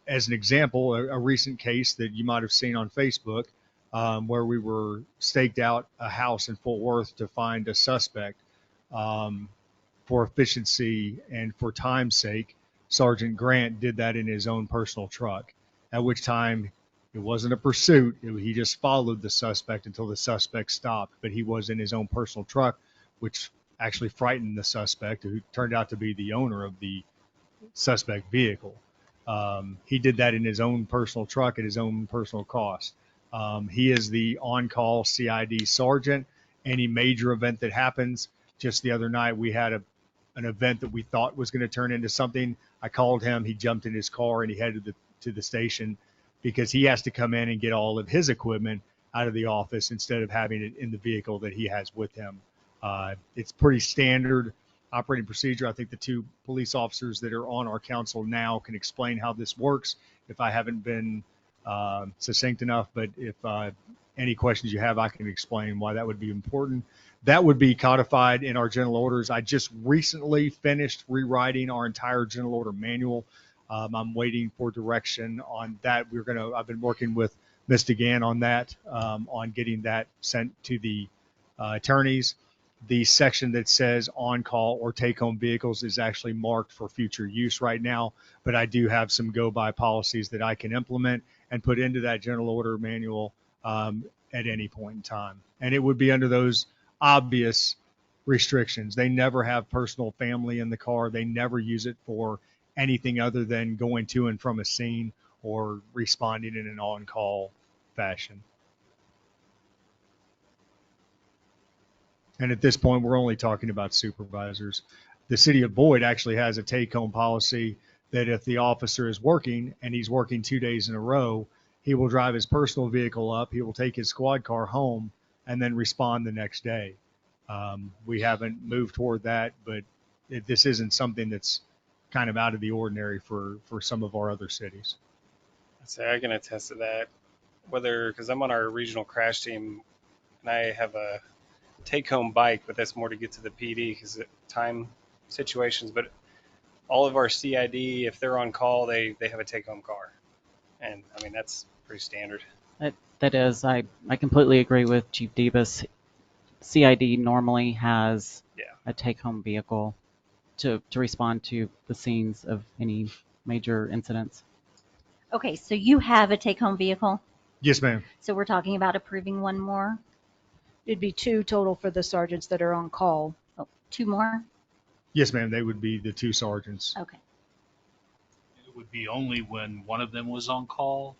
As an example, a recent case that you might have seen on Facebook, where we were staked out a house in Fort Worth to find a suspect. For efficiency and for time's sake, Sergeant Grant did that in his own personal truck, at which time it wasn't a pursuit. He just followed the suspect until the suspect stopped, but he was in his own personal truck, which actually frightened the suspect, who turned out to be the owner of the suspect vehicle. He did that in his own personal truck at his own personal cost. He is the on-call CID sergeant. Any major event that happens, just the other night we had an event that we thought was going to turn into something. I called him. He jumped in his car and he headed to the station because he has to come in and get all of his equipment out of the office instead of having it in the vehicle that he has with him. It's pretty standard operating procedure. I think the two police officers that are on our council now can explain how this works if I haven't been succinct enough, but if any questions you have, I can explain why that would be important. That would be codified in our general orders. I just recently finished rewriting our entire general order manual. I'm waiting for direction on that. I've been working with Ms. DeGan on that, on getting that sent to the attorneys. The section that says on-call or take-home vehicles is actually marked for future use right now, but I do have some go-by policies that I can implement and put into that general order manual at any point in time. And it would be under those obvious restrictions. They never have personal family in the car. They never use it for anything other than going to and from a scene or responding in an on-call fashion. And at this point, we're only talking about supervisors. The city of Boyd actually has a take-home policy that if the officer is working and he's working 2 days in a row, he will drive his personal vehicle up, he will take his squad car home, and then respond the next day. We haven't moved toward that, but this isn't something that's kind of out of the ordinary for some of our other cities. So I can attest to that. Because I'm on our regional crash team, and I have a take-home bike, but that's more to get to the PD because time situations. But all of our CID, if they're on call, they have a take-home car, and I mean that's pretty standard. That is, I completely agree with Chief Debus. CID normally has a take-home vehicle to respond to the scenes of any major incidents. Okay, so you have a take-home vehicle? Yes, ma'am. So we're talking about approving one more? It'd be 2 total for the sergeants that are on call. Oh, 2 more? Yes, ma'am. They would be the two sergeants. Okay. It would be only when one of them was on call.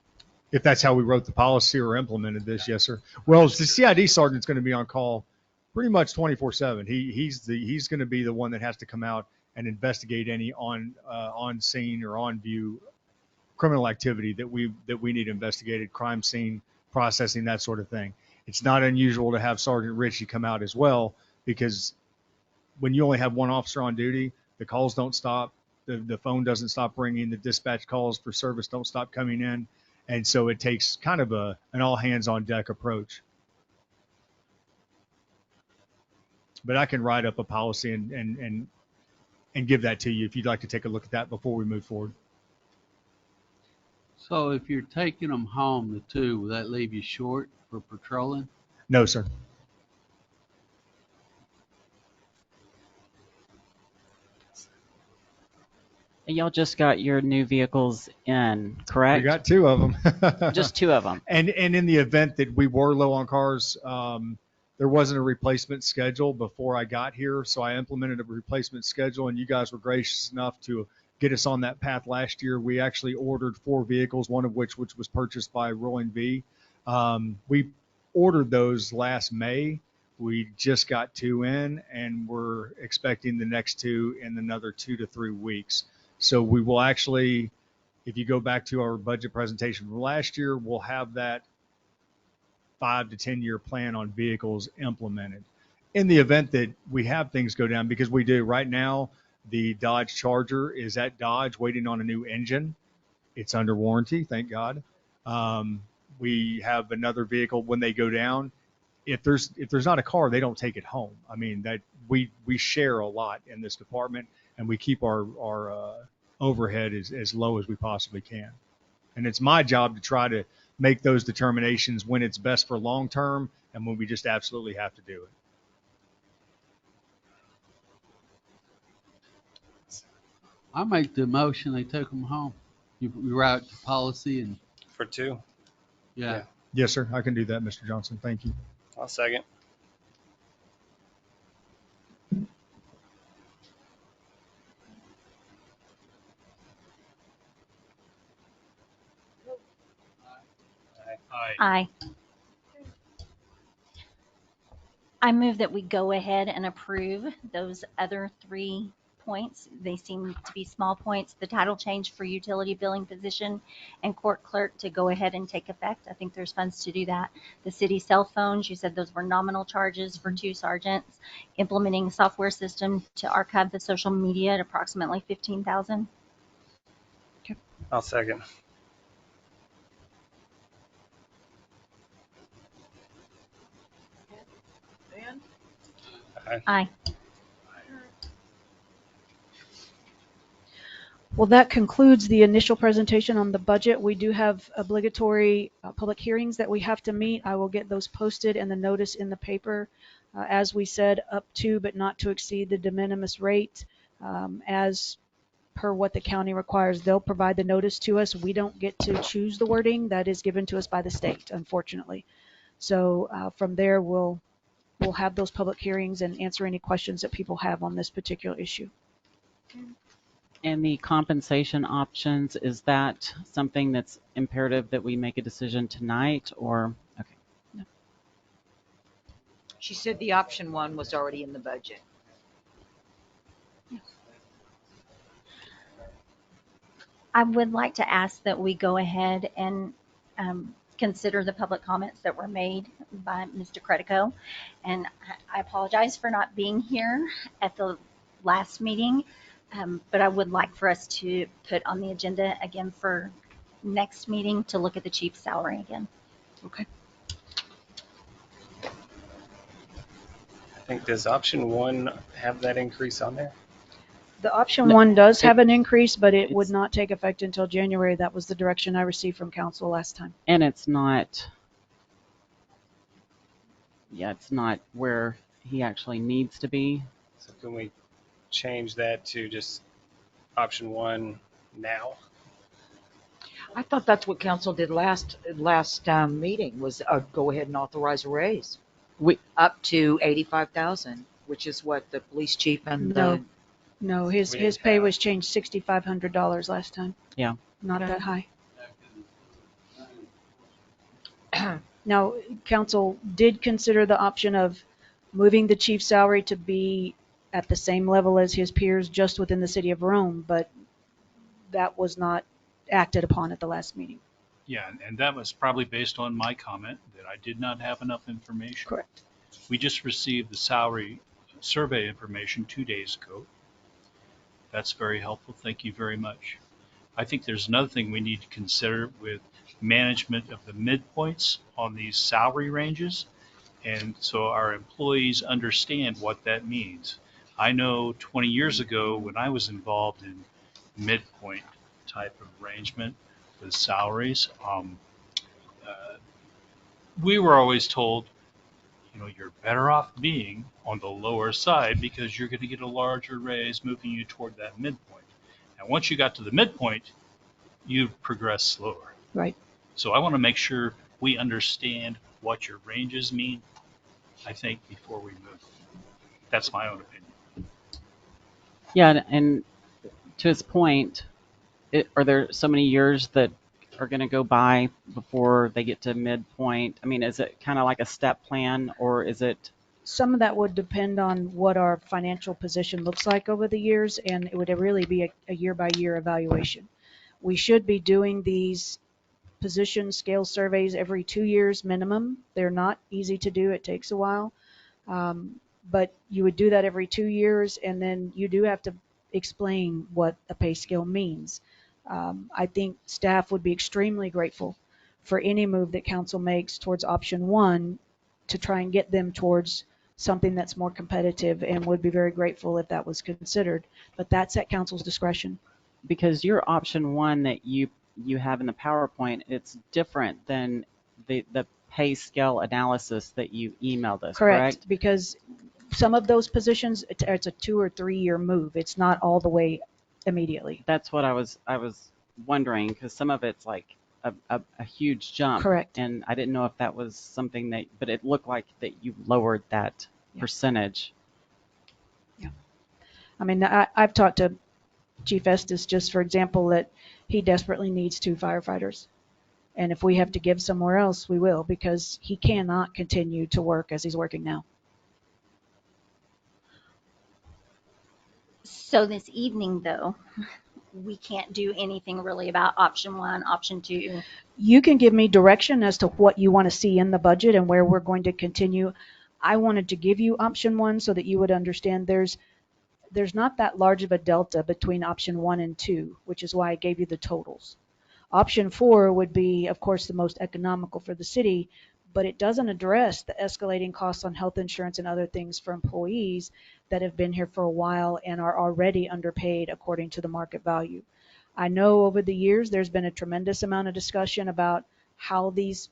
If that's how we wrote the policy or implemented this, yes, sir. Well, the CID sergeant's going to be on call pretty much 24/7. He's going to be the one that has to come out and investigate any on scene or on view criminal activity that we need investigated, crime scene processing, that sort of thing. It's not unusual to have Sergeant Ritchie come out as well, because when you only have one officer on duty, the calls don't stop, the phone doesn't stop ringing, the dispatch calls for service don't stop coming in, and so it takes kind of an all hands on deck approach. But I can write up a policy and give that to you if you'd like to take a look at that before we move forward. So if you're taking them home, the two, will that leave you short for patrolling? No, sir. Y'all just got your new vehicles in, correct? We got two of them. Just two of them. And in the event that we were low on cars, there wasn't a replacement schedule before I got here, so I implemented a replacement schedule, and you guys were gracious enough to get us on that path last year. We actually ordered 4 vehicles, one of which was purchased by Rolling V. We ordered those last May. We just got 2 in, and we're expecting the next 2 in another 2 to 3 weeks. So we will actually, if you go back to our budget presentation from last year, we'll have that 5 to 10 year plan on vehicles implemented. In the event that we have things go down, because we do right now, the Dodge Charger is at Dodge waiting on a new engine. It's under warranty, thank God. We have another vehicle when they go down. If there's not a car, they don't take it home. I mean, that we share a lot in this department, and we keep our overhead as low as we possibly can. And it's my job to try to make those determinations when it's best for long term and when we just absolutely have to do it. I make the motion they took them home. You write the policy and. For 2? Yeah. Yes, sir. I can do that, Mr. Johnson. Thank you. I'll second. Aye. I move that we go ahead and approve those other 3 points. They seem to be small points. The title change for utility billing position and court clerk to go ahead and take effect. I think there's funds to do that. The city cell phones, you said those were nominal charges for 2 sergeants. Implementing a software system to archive the social media at approximately $15,000. I'll second. Dan? Aye. Well, that concludes the initial presentation on the budget. We do have obligatory public hearings that we have to meet. I will get those posted and the notice in the paper. As we said, up to but not to exceed the de minimis rate as per what the county requires. They'll provide the notice to us. We don't get to choose the wording. That is given to us by the state, unfortunately. So from there, we'll have those public hearings and answer any questions that people have on this particular issue. And the compensation options, is that something that's imperative that we make a decision tonight, or? Okay. No. She said the option 1 was already in the budget. I would like to ask that we go ahead and consider the public comments that were made by Mr. Credico. And I apologize for not being here at the last meeting, but I would like for us to put on the agenda again for next meeting to look at the chief's salary again. Okay. I think, does option 1 have that increase on there? The option 1 does have an increase, but it would not take effect until January. That was the direction I received from council last time. And it's not where he actually needs to be. So can we change that to just option 1 now? I thought that's what council did last meeting, was go ahead and authorize a raise. We up to 85,000, which is what the police chief and No. No, his We didn't pay have- was changed $6,500 last time. Yeah. Not Okay. that high. Now, council did consider the option of moving the chief's salary to be at the same level as his peers just within the city of Rome, but that was not acted upon at the last meeting. Yeah, and that was probably based on my comment that I did not have enough information. Correct. We just received the salary survey information 2 days ago. That's very helpful. Thank you very much. I think there's another thing we need to consider with management of the midpoints on these salary ranges. And so our employees understand what that means. I know 20 years ago when I was involved in midpoint type of arrangement with salaries, we were always told, you're better off being on the lower side because you're going to get a larger raise moving you toward that midpoint. And once you got to the midpoint, you progress slower. Right. So I want to make sure we understand what your ranges mean, I think, before we move. That's my own opinion. Yeah, and to his point, are there so many years that are going to go by before they get to midpoint? I mean, is it kind of like a step plan, or is it? Some of that would depend on what our financial position looks like over the years, and it would really be a year-by-year evaluation. We should be doing these position scale surveys every 2 years minimum. They're not easy to do. It takes a while. But you would do that every 2 years, and then you do have to explain what a pay scale means. I think staff would be extremely grateful for any move that council makes towards option one to try and get them towards something that's more competitive, and would be very grateful if that was considered. But that's at council's discretion. Because your option one that you have in the PowerPoint, it's different than the pay scale analysis that you emailed us, correct? Because some of those positions, it's a 2 or 3 year move. It's not all the way immediately. That's what I was wondering, because some of it's like a huge jump. Correct. And I didn't know if that was something that, but it looked like that you lowered that percentage. Yeah. I mean, I've talked to Chief Estes, just for example, that he desperately needs 2 firefighters. And if we have to give somewhere else, we will, because he cannot continue to work as he's working now. So this evening, though, we can't do anything really about option one, option two. You can give me direction as to what you want to see in the budget and where we're going to continue. I wanted to give you option one so that you would understand there's not that large of a delta between option 1 and 2, which is why I gave you the totals. Option 4 would be, of course, the most economical for the city, but it doesn't address the escalating costs on health insurance and other things for employees that have been here for a while and are already underpaid according to the market value. I know over the years there's been a tremendous amount of discussion about how these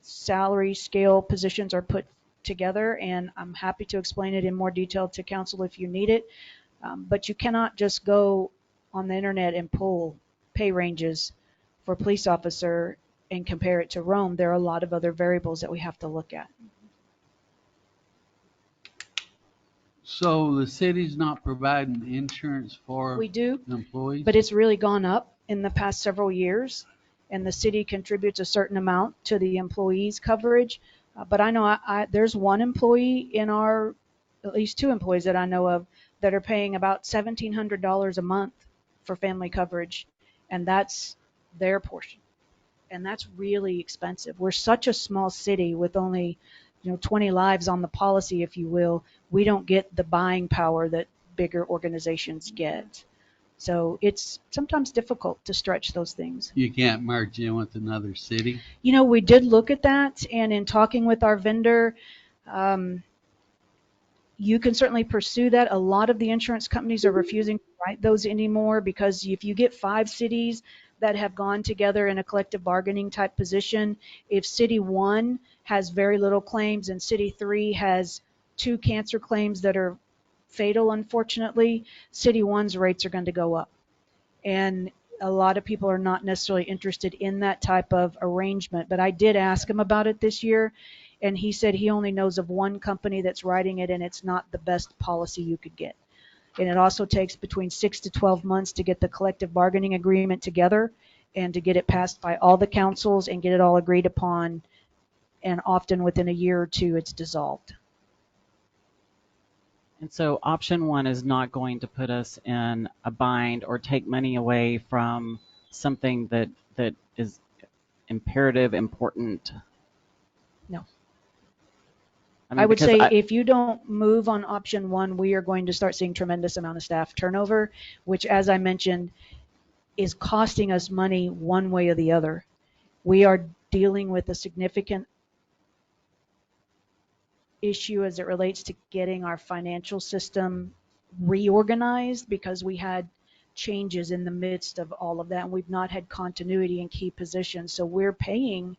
salary scale positions are put together, and I'm happy to explain it in more detail to council if you need it. But you cannot just go on the internet and pull pay ranges for police officer and compare it to Rome. There are a lot of other variables that we have to look at. So the city's not providing insurance for We do, employees? but it's really gone up in the past several years, and the city contributes a certain amount to the employees' coverage. But I know there's one employee in our, at least 2 employees that I know of, that are paying about $1,700 a month for family coverage, and that's their portion. And that's really expensive. We're such a small city with only 20 lives on the policy, if you will. We don't get the buying power that bigger organizations get. So it's sometimes difficult to stretch those things. You can't merge in with another city? We did look at that, and in talking with our vendor, you can certainly pursue that. A lot of the insurance companies are refusing to write those anymore, because if you get 5 cities that have gone together in a collective bargaining type position, if city 1 has very little claims and city 3 has 2 cancer claims that are fatal, unfortunately, city 1's rates are going to go up. And a lot of people are not necessarily interested in that type of arrangement. But I did ask him about it this year, and he said he only knows of one company that's writing it, and it's not the best policy you could get. And it also takes between 6 to 12 months to get the collective bargaining agreement together and to get it passed by all the councils and get it all agreed upon. And often within a year or two, it's dissolved. And so option one is not going to put us in a bind or take money away from something that is imperative, important. No. mean, I would because say if you don't move on option one, we are going to start seeing tremendous amount of staff turnover, which, as I mentioned, is costing us money one way or the other. We are dealing with a significant issue as it relates to getting our financial system reorganized because we had changes in the midst of all of that, and we've not had continuity in key positions. So we're paying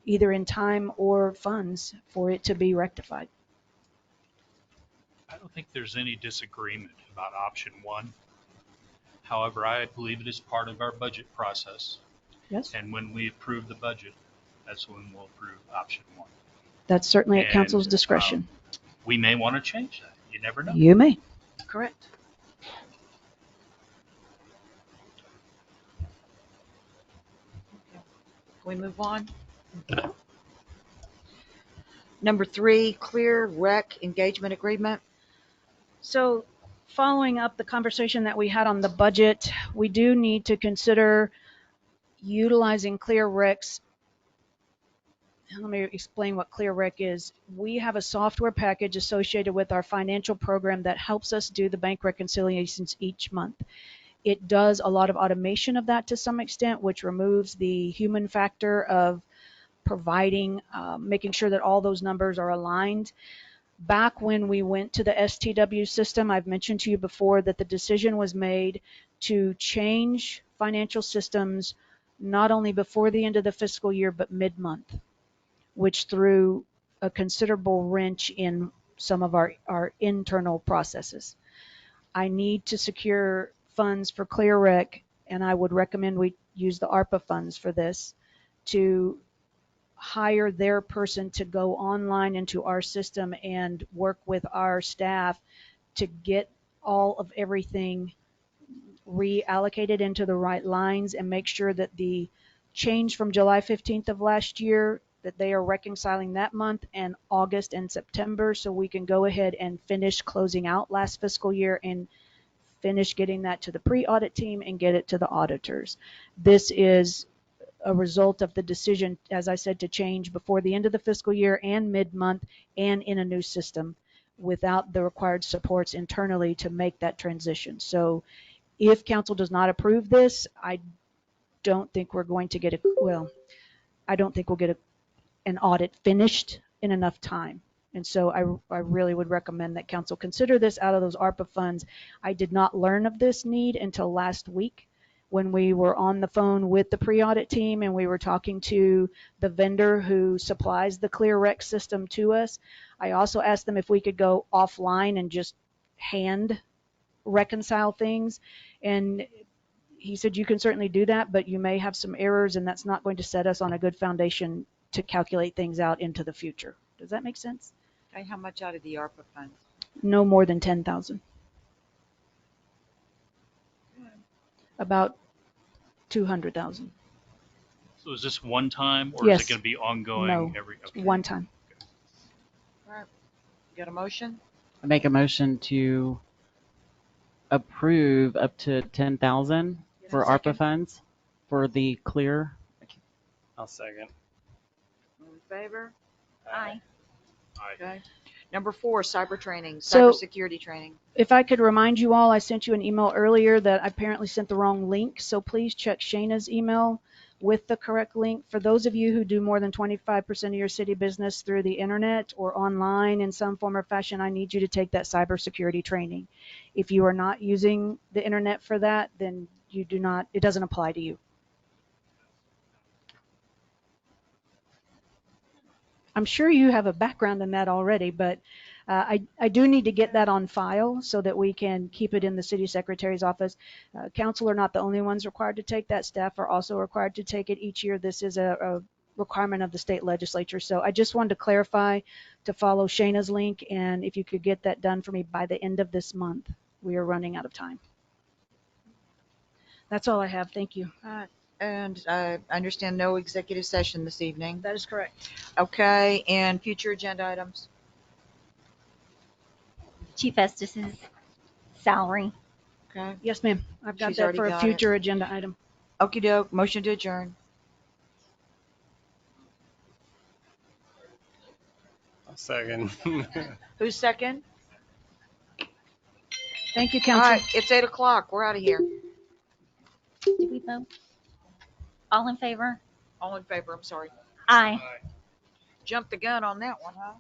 either in time or funds for it to be rectified. I don't think there's any disagreement about option one. However, I believe it is part of our budget process. Yes. And when we approve the budget, that's when we'll approve option one. That's certainly at And, council's discretion. We may want to change that. You never know. You may. Correct. Can we move on? Number 3, clear rec engagement agreement. So following up the conversation that we had on the budget, we do need to consider utilizing Clear Rec's. Let me explain what Clear Rec is. We have a software package associated with our financial program that helps us do the bank reconciliations each month. It does a lot of automation of that to some extent, which removes the human factor of providing, making sure that all those numbers are aligned. Back when we went to the STW system, I've mentioned to you before that the decision was made to change financial systems not only before the end of the fiscal year, but mid-month, which threw a considerable wrench in some of our internal processes. I need to secure funds for ClearRec, and I would recommend we use the ARPA funds for this, to hire their person to go online into our system and work with our staff to get all of everything reallocated into the right lines and make sure that the change from July 15th of last year, that they are reconciling that month and August and September, so we can go ahead and finish closing out last fiscal year and finish getting that to the pre-audit team and get it to the auditors. This is a result of the decision, as I said, to change before the end of the fiscal year and mid-month and in a new system without the required supports internally to make that transition. So if council does not approve this, I don't think we're going to get I don't think we'll get an audit finished in enough time. And so I really would recommend that council consider this out of those ARPA funds. I did not learn of this need until last week when we were on the phone with the pre-audit team and we were talking to the vendor who supplies the ClearRec system to us. I also asked them if we could go offline and just hand reconcile things. And he said, you can certainly do that, but you may have some errors and that's not going to set us on a good foundation to calculate things out into the future. Does that make sense? Okay, how much out of the ARPA funds? No more than 10,000. About 200,000. So is this one time or Yes. is it going to be ongoing No, every? Okay. one time. All right. You got a motion? I make a motion to approve up to 10,000 for ARPA Second. funds for the clear. I'll second. All in favor? Aye. Okay. Number 4, cyber training, So- cybersecurity training. If I could remind you all, I sent you an email earlier that I apparently sent the wrong link. So please check Shayna's email with the correct link. For those of you who do more than 25% of your city business through the internet or online in some form or fashion, I need you to take that cybersecurity training. If you are not using the internet for that, then it doesn't apply to you. I'm sure you have a background in that already, but I do need to get that on file so that we can keep it in the city secretary's office. Council are not the only ones required to take that. Staff are also required to take it each year. This is a requirement of the state legislature. So I just wanted to clarify to follow Shayna's link, and if you could get that done for me by the end of this month. We are running out of time. That's all I have. Thank you. And I understand no executive session this evening. That is correct. Okay, and future agenda items. Chief Estes' salary. Okay. Yes, ma'am. I've got She's that already for a got future it. agenda item. Okey doke. Motion to adjourn. I'll second. Who's second? Thank you, All council. right, it's 8:00. We're out of here. Did we vote? All in favor? All in favor, I'm sorry. Aye. Jumped the gun on that one, huh?